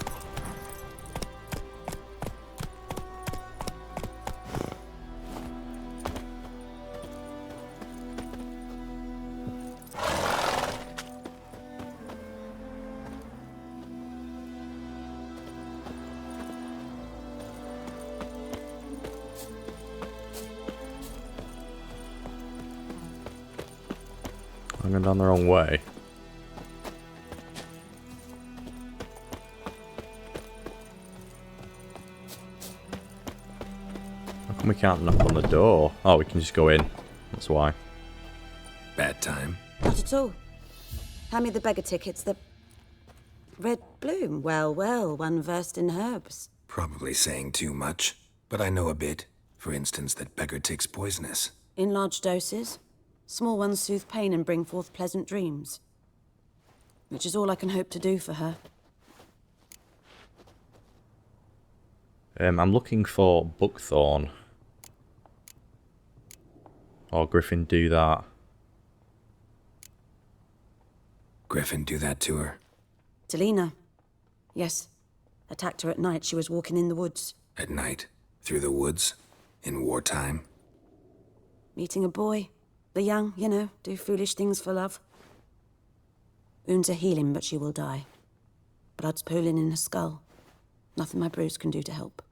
I'm going down the wrong way. How come we can't knock on the door? Oh, we can just go in. That's why. Bad time. Not at all. Hand me the beggar tickets. The red bloom. Well, well, one versed in herbs. Probably saying too much, but I know a bit. For instance, that beggar tick's poisonous. In large doses. Small ones soothe pain and bring forth pleasant dreams. Which is all I can hope to do for her. I'm looking for Buckthorn. Or Griffin, do that. Griffin, do that to her. Talina. Yes. Attacked her at night. She was walking in the woods. At night? Through the woods? In wartime? Meeting a boy. The young, you know, do foolish things for love. Wounds are healing, but she will die. Blood's pooling in her skull. Nothing my brews can do to help.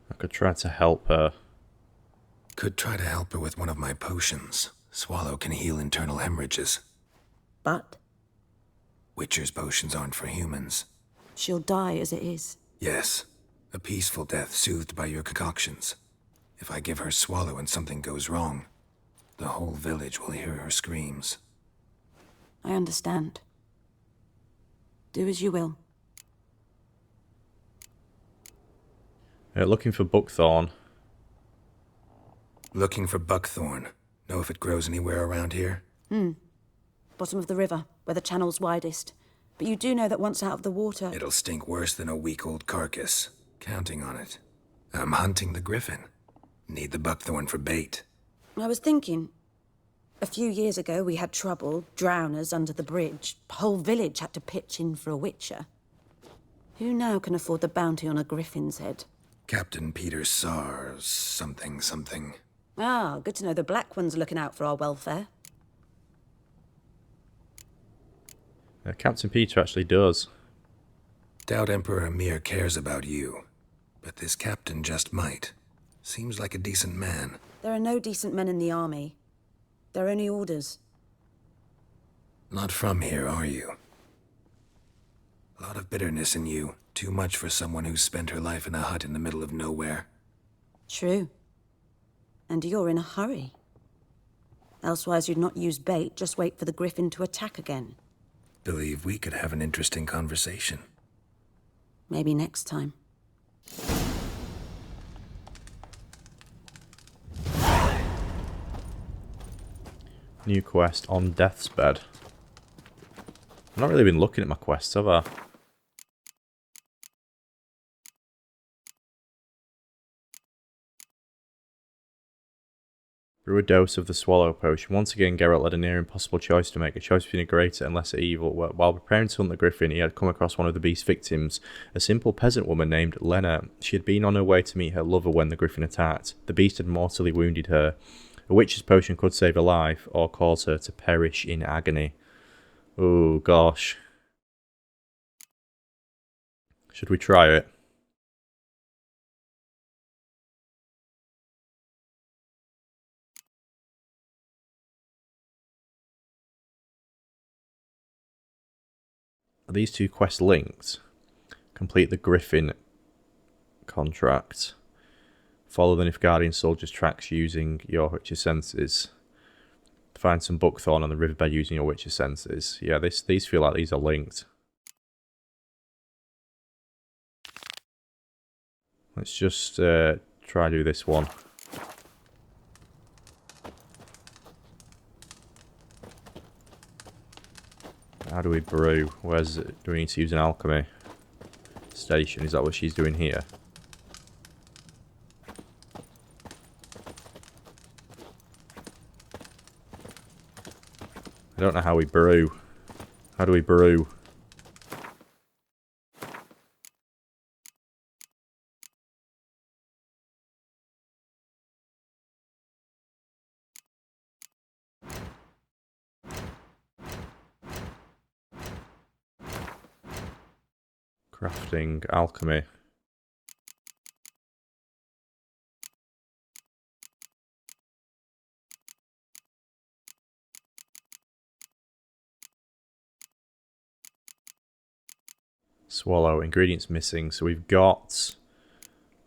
I could try to help her. Could try to help her with one of my potions. Swallow can heal internal hemorrhages. But? Witcher's potions aren't for humans. She'll die as it is. Yes. A peaceful death soothed by your concoctions. If I give her Swallow and something goes wrong, the whole village will hear her screams. I understand. Do as you will. Looking for Buckthorn. Looking for Buckthorn. Know if it grows anywhere around here? Bottom of the river, where the channel's widest. But you do know that once out of the water... It'll stink worse than a week-old carcass. Counting on it. I'm hunting the griffin. Need the Buckthorn for bait. I was thinking... A few years ago, we had trouble. Drowners under the bridge. Whole village had to pitch in for a witcher. Who now can afford the bounty on a griffin's head? Captain Peter Sars... something. Ah, good to know the Black One's looking out for our welfare. Captain Peter actually does. Doubt Emperor Emir cares about you. But this captain just might. Seems like a decent man. There are no decent men in the army. They're only orders. Not from here, are you? A lot of bitterness in you. Too much for someone who's spent her life in a hut in the middle of nowhere. True. And you're in a hurry. Elsewise you'd not use bait, just wait for the griffin to attack again. Believe we could have an interesting conversation. Maybe next time. New quest on Death's Bed. I've not really been looking at my quests, have I? Brew a dose of the Swallow Potion. Once again, Geralt had a near impossible choice to make, a choice between a greater and lesser evil. While preparing to hunt the Griffin, he had come across one of the beast's victims, a simple peasant woman named Lena. She had been on her way to meet her lover when the Griffin attacked. The beast had mortally wounded her. A witch's potion could save her life, or cause her to perish in agony. Oh, gosh. Should we try it? Are these two quests linked? Complete the Griffin contract. Follow the Nilfgaardian soldiers' tracks using your witch's senses. Find some buckthorn on the riverbed using your witch's senses. Yeah, these feel like these are linked. Let's just try do this one. How do we brew? Where's it? Do we need to use an alchemy station? Is that what she's doing here? I don't know how we brew. How do we brew? Crafting, alchemy. Swallow, ingredients missing. So we've got,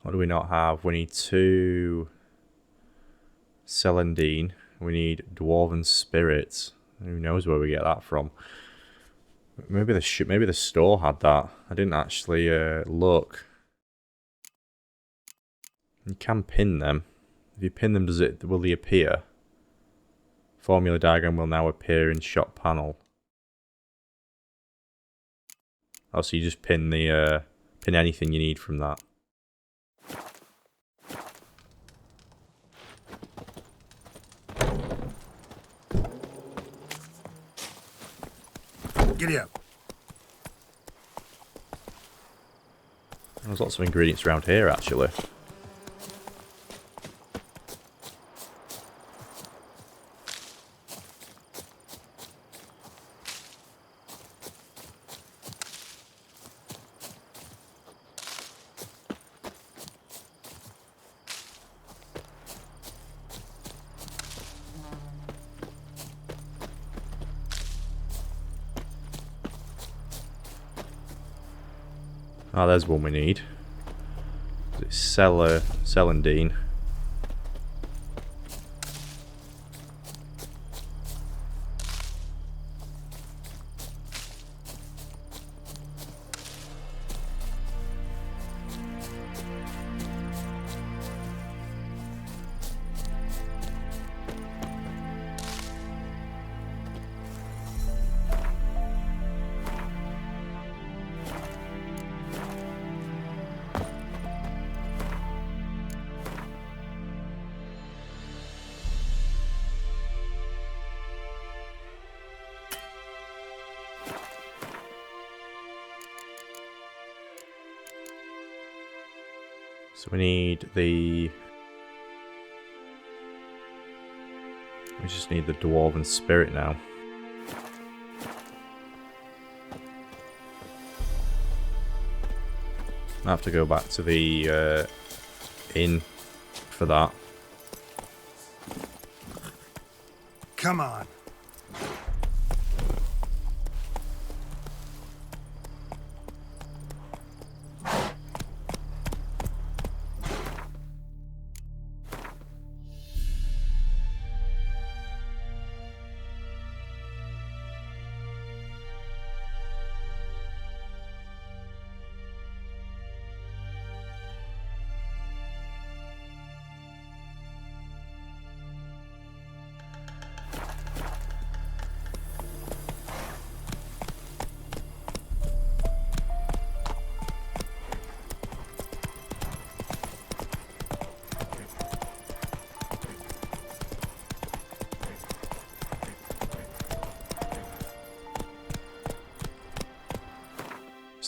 what do we not have? We need 2 Celandine. We need Dwarven Spirits. Who knows where we get that from? Maybe the store had that. I didn't actually look. You can pin them. If you pin them, will they appear? Formula diagram will now appear in shop panel. Oh, so you just pin the pin anything you need from that. Giddy up. There's lots of ingredients around here, actually. Oh, there's one we need. It's Celandine. So we need the... We just need the Dwarven Spirit now. I have to go back to the inn for that. Come on.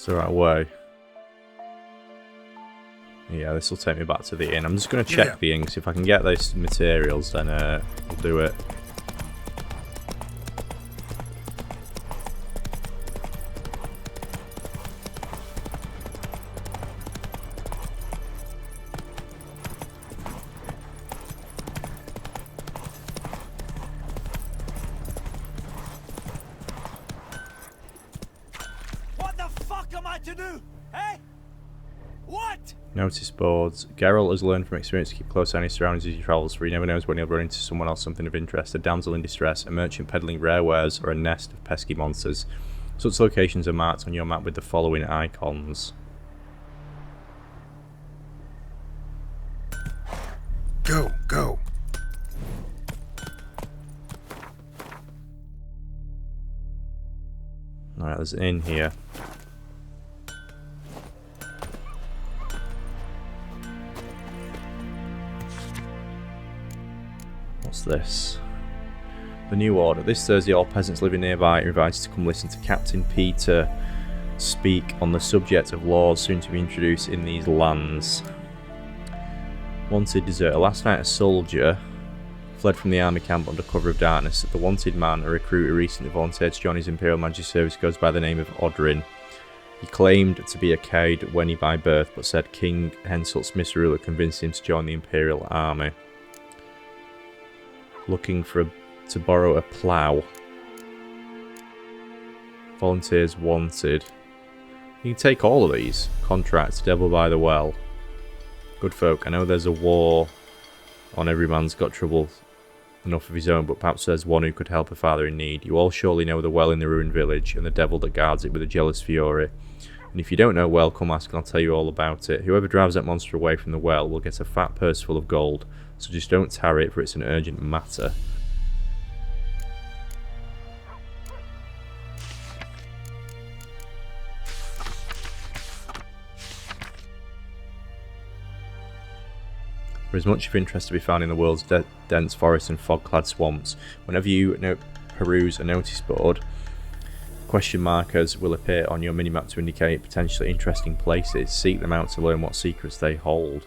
It's the right way. Yeah, this will take me back to the inn. I'm just going to check the inn, because if I can get those materials, then I'll do it. What the fuck am I to do? Eh? What? Notice boards. Geralt has learned from experience to keep close on his surroundings as he travels, for he never knows when he'll run into someone else something of interest, a damsel in distress, a merchant peddling rare wares, or a nest of pesky monsters. Such locations are marked on your map with the following icons. Go, go. Alright, there's an inn here. What's this? The New Order. This Thursday, all peasants living nearby are invited to come listen to Captain Peter speak on the subject of laws soon to be introduced in these lands. Wanted deserter. Last night, a soldier fled from the army camp under cover of darkness. The wanted man, a recruit who recently volunteered to join his Imperial Majesty's service, goes by the name of Odrin. He claimed to be a Kaer by birth, but said King Henselt's misruler convinced him to join the Imperial army. Looking to borrow a plough. Volunteers wanted. You can take all of these. Contracts, Devil by the Well. Good folk. I know there's a war on, every man's got trouble enough of his own, but perhaps there's one who could help a father in need. You all surely know the well in the ruined village, and the devil that guards it with a jealous fury. And if you don't know well, come ask and I'll tell you all about it. Whoever drives that monster away from the well will get a fat purse full of gold, so just don't tarry, for it's an urgent matter. There is much of interest to be found in the world's dense forests and fog-clad swamps. Whenever you peruse a notice board, question markers will appear on your minimap to indicate potentially interesting places. Seek them out to learn what secrets they hold.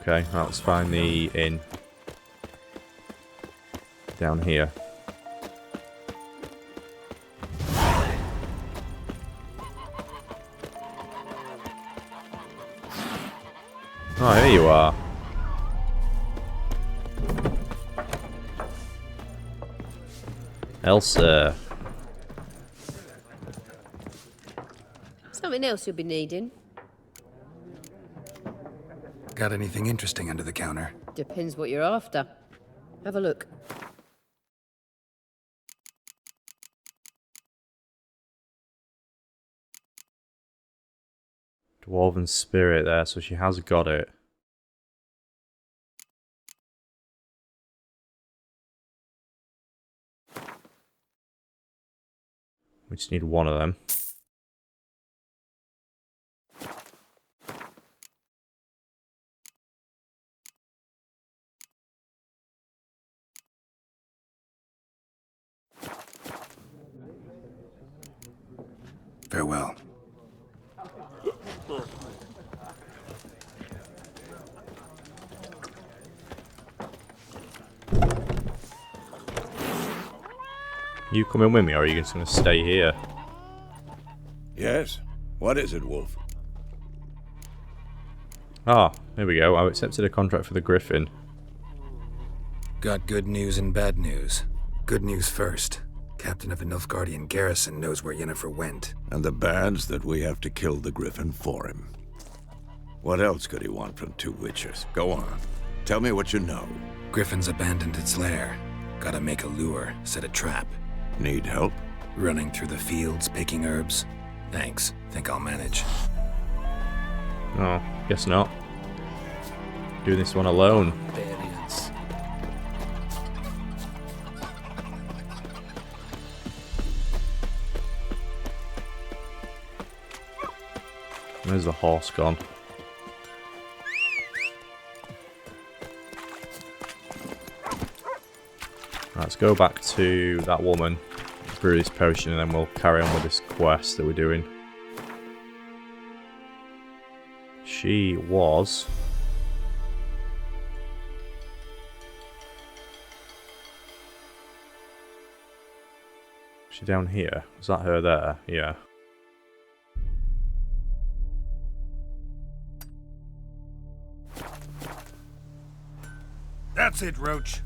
Okay, right, let's find the inn down here. Oh, here you are. Elsa. Something else you'll be needing? Got anything interesting under the counter? Depends what you're after. Have a look. Dwarven spirit there, so she has got it. We just need one of them. Farewell. You coming with me, or are you just going to stay here? Yes? What is it, Wolf? Ah, here we go. I've accepted a contract for the Griffin. Got good news and bad news. Good news first. Captain of a Nilfgaardian garrison knows where Yennefer went. And the bad's that we have to kill the Griffin for him. What else could he want from two witchers? Go on. Tell me what you know. Griffin's abandoned its lair. Gotta make a lure, set a trap. Need help? Running through the fields, picking herbs. Thanks. Think I'll manage. Oh, guess not. Do this one alone. Where's the horse gone? Right, let's go back to that woman. through this potion and then we'll carry on with this quest that we're doing. She was... Is she down here? Is that her there? Yeah. That's it, Roach.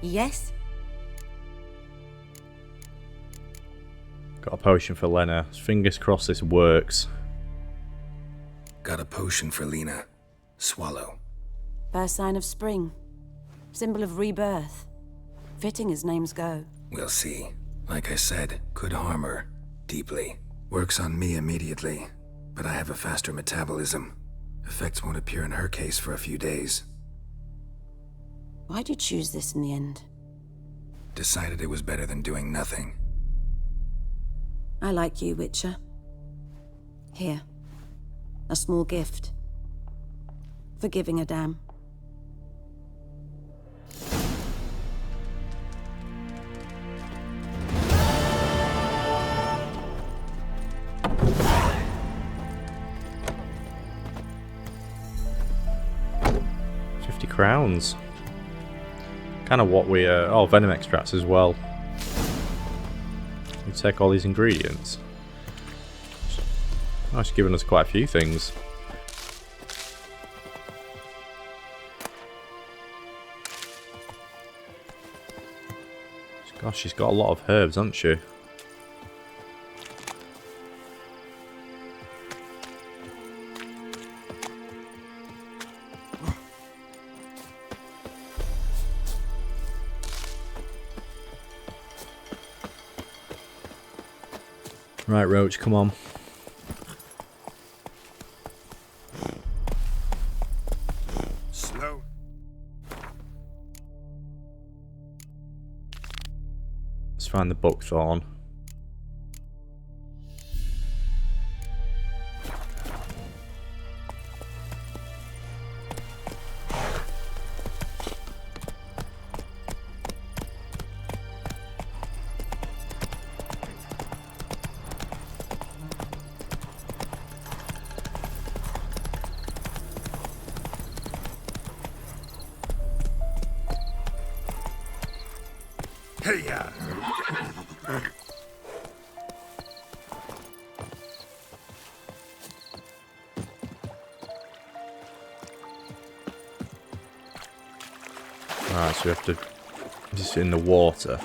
Yes? Got a potion for Lena. Fingers crossed this works. Got a potion for Lena. Swallow. First sign of spring. Symbol of rebirth. Fitting as names go. We'll see. Like I said, could harm her. Deeply. Works on me immediately. But I have a faster metabolism. Effects won't appear in her case for a few days. Why'd you choose this in the end? Decided it was better than doing nothing. I like you, Witcher. Here. A small gift. For giving a damn. £50. Kind of what we oh, venom extracts as well. We take all these ingredients. Oh, she's given us quite a few things. Gosh, she's got a lot of herbs, hasn't she? Right, Roach, come on. Slow. Let's find the Buckthorn. Hey-ya! Alright, so we have to just in the water.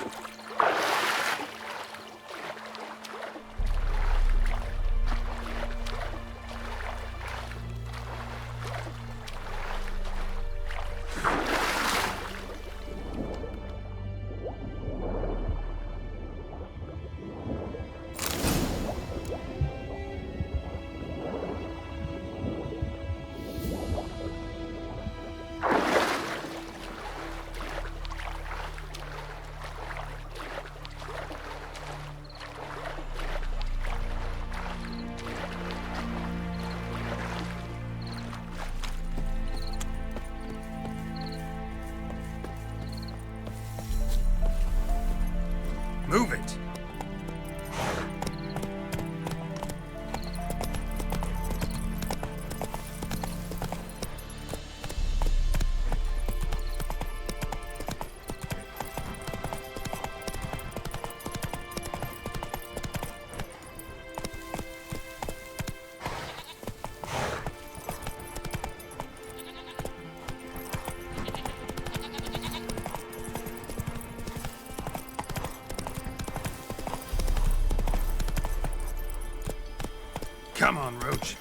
Come on, Roach.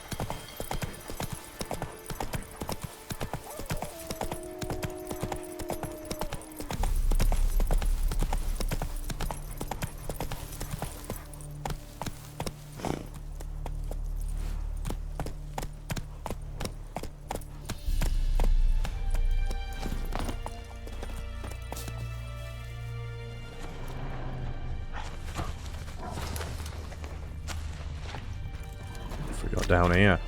Got down here.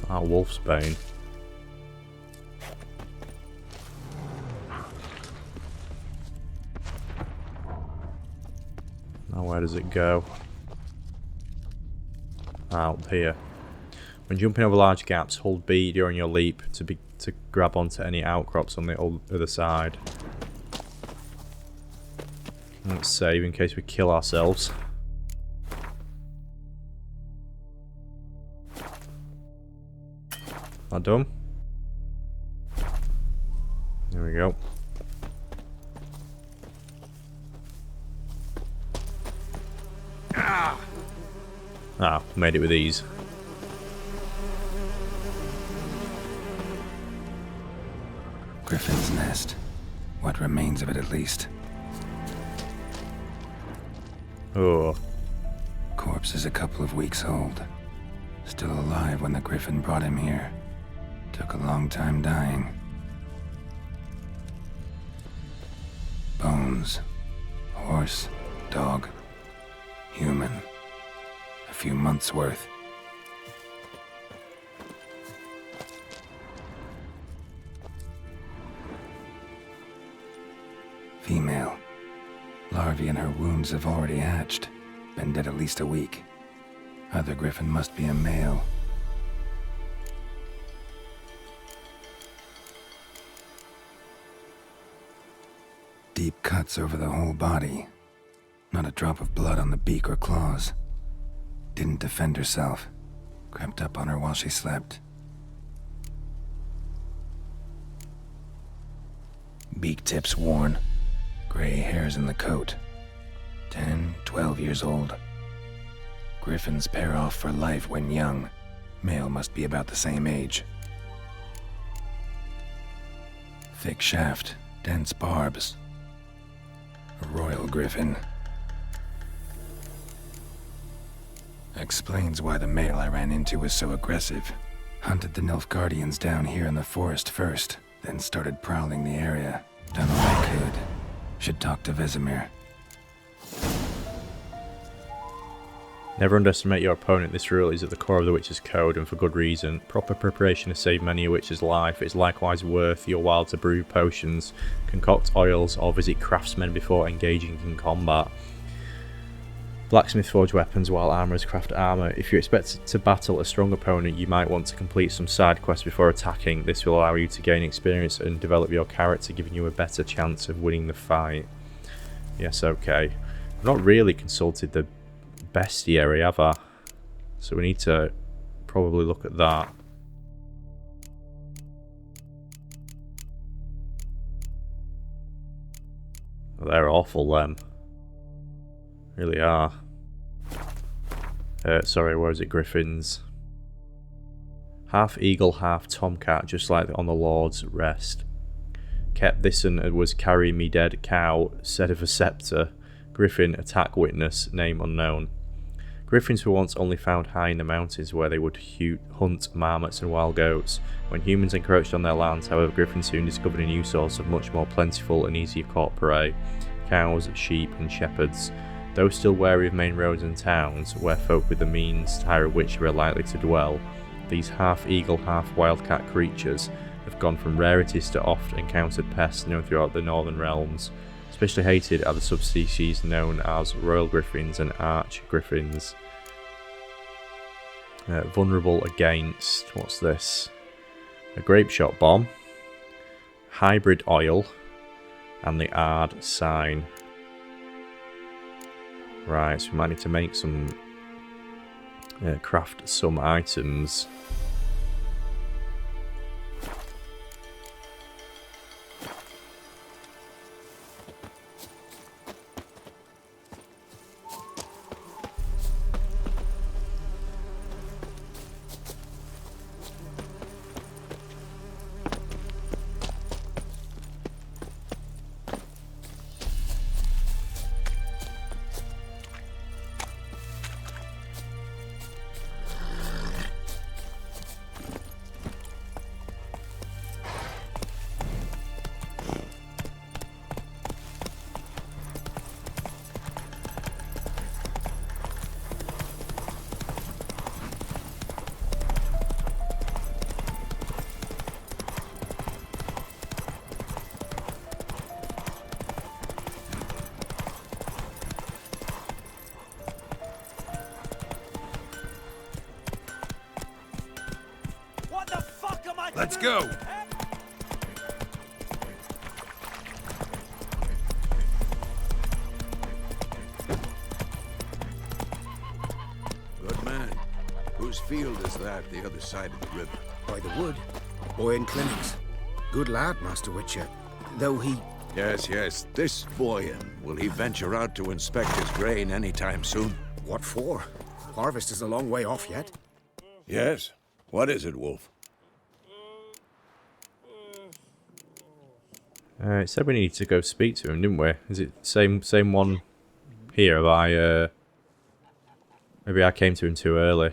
That wolf's bane. Now where does it go? Out here. When jumping over large gaps, hold B during your leap to grab onto any outcrops on the other side. Let's save in case we kill ourselves. Not done. There we go. Ah, made it with ease. Griffin's nest. What remains of it, at least. Oh. Corpse is a couple of weeks old. Still alive when the Griffin brought him here. Took a long time dying. Bones. Horse. Dog. Human. A few months' worth. Female. Larvae in her wounds have already hatched. Been dead at least a week. Other Griffin must be a male. Deep cuts over the whole body. Not a drop of blood on the beak or claws. Didn't defend herself. Crept up on her while she slept. Beak tips worn. Gray hairs in the coat. 10, 12 years old. Griffins pair off for life when young. Male must be about the same age. Thick shaft, dense barbs. A royal griffin. Explains why the male I ran into was so aggressive. Hunted the Nilfgaardians down here in the forest first, then started prowling the area. Done all I could. Should talk to Vesemir. Never underestimate your opponent. This rule is at the core of the Witch's Code, and for good reason. Proper preparation has saved many a witch's life. It is likewise worth your while to brew potions, concoct oils, or visit craftsmen before engaging in combat. Blacksmiths forge weapons while armourers craft armour. If you expect to battle a strong opponent, you might want to complete some side quests before attacking. This will allow you to gain experience and develop your character, giving you a better chance of winning the fight. Yes, okay. I've not really consulted the bestiary, have I? So we need to probably look at that. They're awful, them. Really are. Sorry, where is it? Griffins. Half eagle, half tomcat, just like on the Lord's Rest. Kept this and was carrying me dead cow, said of a sceptre. Griffin, attack witness, name unknown. Griffins were once only found high in the mountains where they would hunt marmots and wild goats. When humans encroached on their lands, however, Griffins soon discovered a new source of much more plentiful and easier caught prey. Cows, sheep and shepherds. Those still wary of main roads and towns, where folk with the means to hire a witch were likely to dwell, These half-eagle, half-wildcat creatures have gone from rarities to oft-encountered pests known throughout the northern realms. Especially hated are the subspecies known as royal griffins and arch griffins. Vulnerable against, what's this? A grape shot bomb, hybrid oil, and the Ard sign. Right, so we might need to make some, craft some items. Let's go! Good man. Whose field is that, the other side of the river? By the wood. Boy in clinics. Good lad, Master Witcher. Though he... Yes, yes. This Boyan, will he venture out to inspect his grain anytime soon? What for? Harvest is a long way off yet. Yes. What is it, Wolf? It said we needed to go speak to him, didn't we? Is it same one here? Have I, maybe I came to him too early.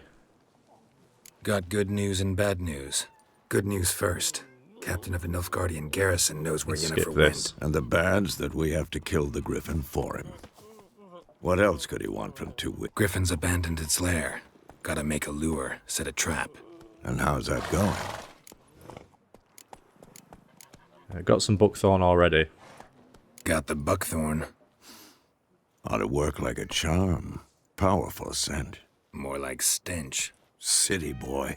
Got good news and bad news. Good news first. Captain of a Nilfgaardian garrison knows where Yennefer went. And the bad's that we have to kill the griffin for him. What else could he want from two? Griffin's abandoned its lair. Gotta make a lure, set a trap. And how's that going? Got some buckthorn already. Got the buckthorn. Ought to work like a charm. Powerful scent. More like stench. City boy.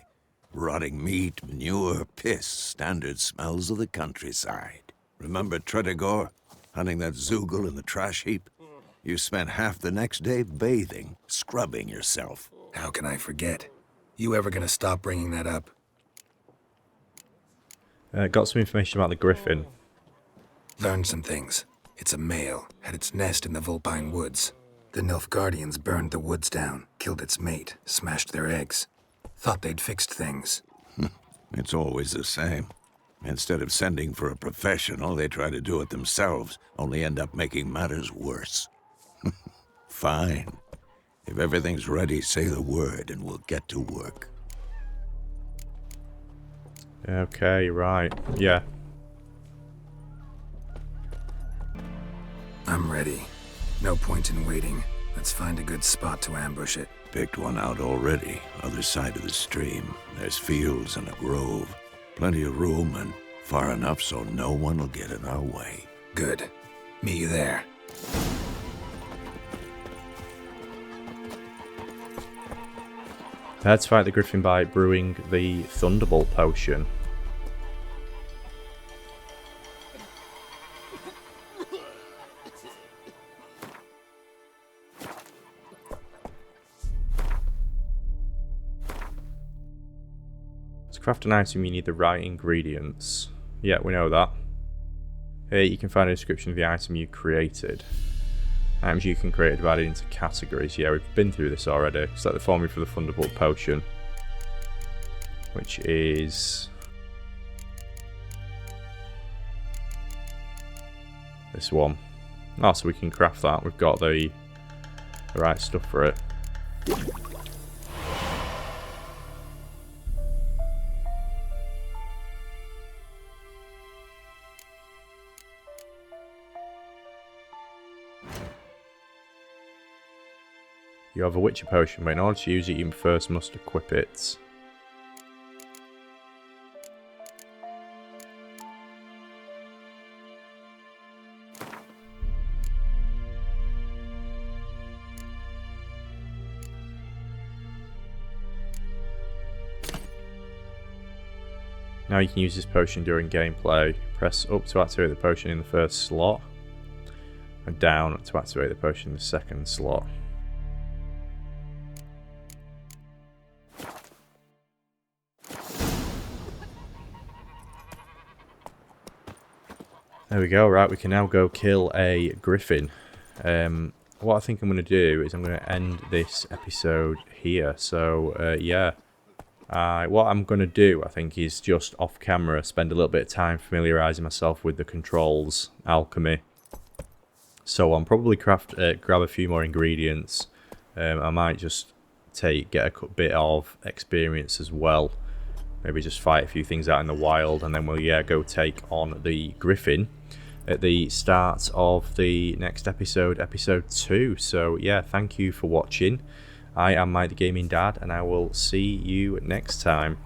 Rotting meat, manure, piss. Standard smells of the countryside. Remember Tredegor? Hunting that Zoogle in the trash heap? You spent half the next day bathing, scrubbing yourself. How can I forget? You ever gonna stop bringing that up? Got some information about the griffin. Learned some things. It's a male, had its nest in the Vulpine Woods. The Nilfgaardians burned the woods down, killed its mate, smashed their eggs. Thought they'd fixed things. It's always the same. Instead of sending for a professional, they try to do it themselves, only end up making matters worse. Fine. If everything's ready, say the word and we'll get to work. Okay, right. Yeah. I'm ready. No point in waiting. Let's find a good spot to ambush it. Picked one out already, other side of the stream. There's fields and a grove. Plenty of room and far enough so no one will get in our way. Good. Meet you there. Let's fight the griffin by brewing the Thunderbolt potion. To craft an item, you need the right ingredients. Yeah, we know that. Here you can find a description of the item you created. Items you can create are divided into categories. Yeah, we've been through this already. Select the formula for the Thunderbolt potion, which is this one. Oh, so we can craft that. We've got the right stuff for it. You have a Witcher potion, but in order to use it, you first must equip it. Now you can use this potion during gameplay. Press up to activate the potion in the first slot, and down to activate the potion in the second slot. There we go. Right, we can now go kill a griffin. What I think I'm going to do is I'm going to end this episode here. So, yeah. What I'm going to do, I think, is just off camera spend a little bit of time familiarising myself with the controls, alchemy. So I'm probably grab a few more ingredients. I might just get a bit of experience as well. Maybe just fight a few things out in the wild, and then we'll go take on the griffin at the start of the next episode, episode 2. So yeah, thank you for watching. I am Mike the Gaming Dad, and I will see you next time.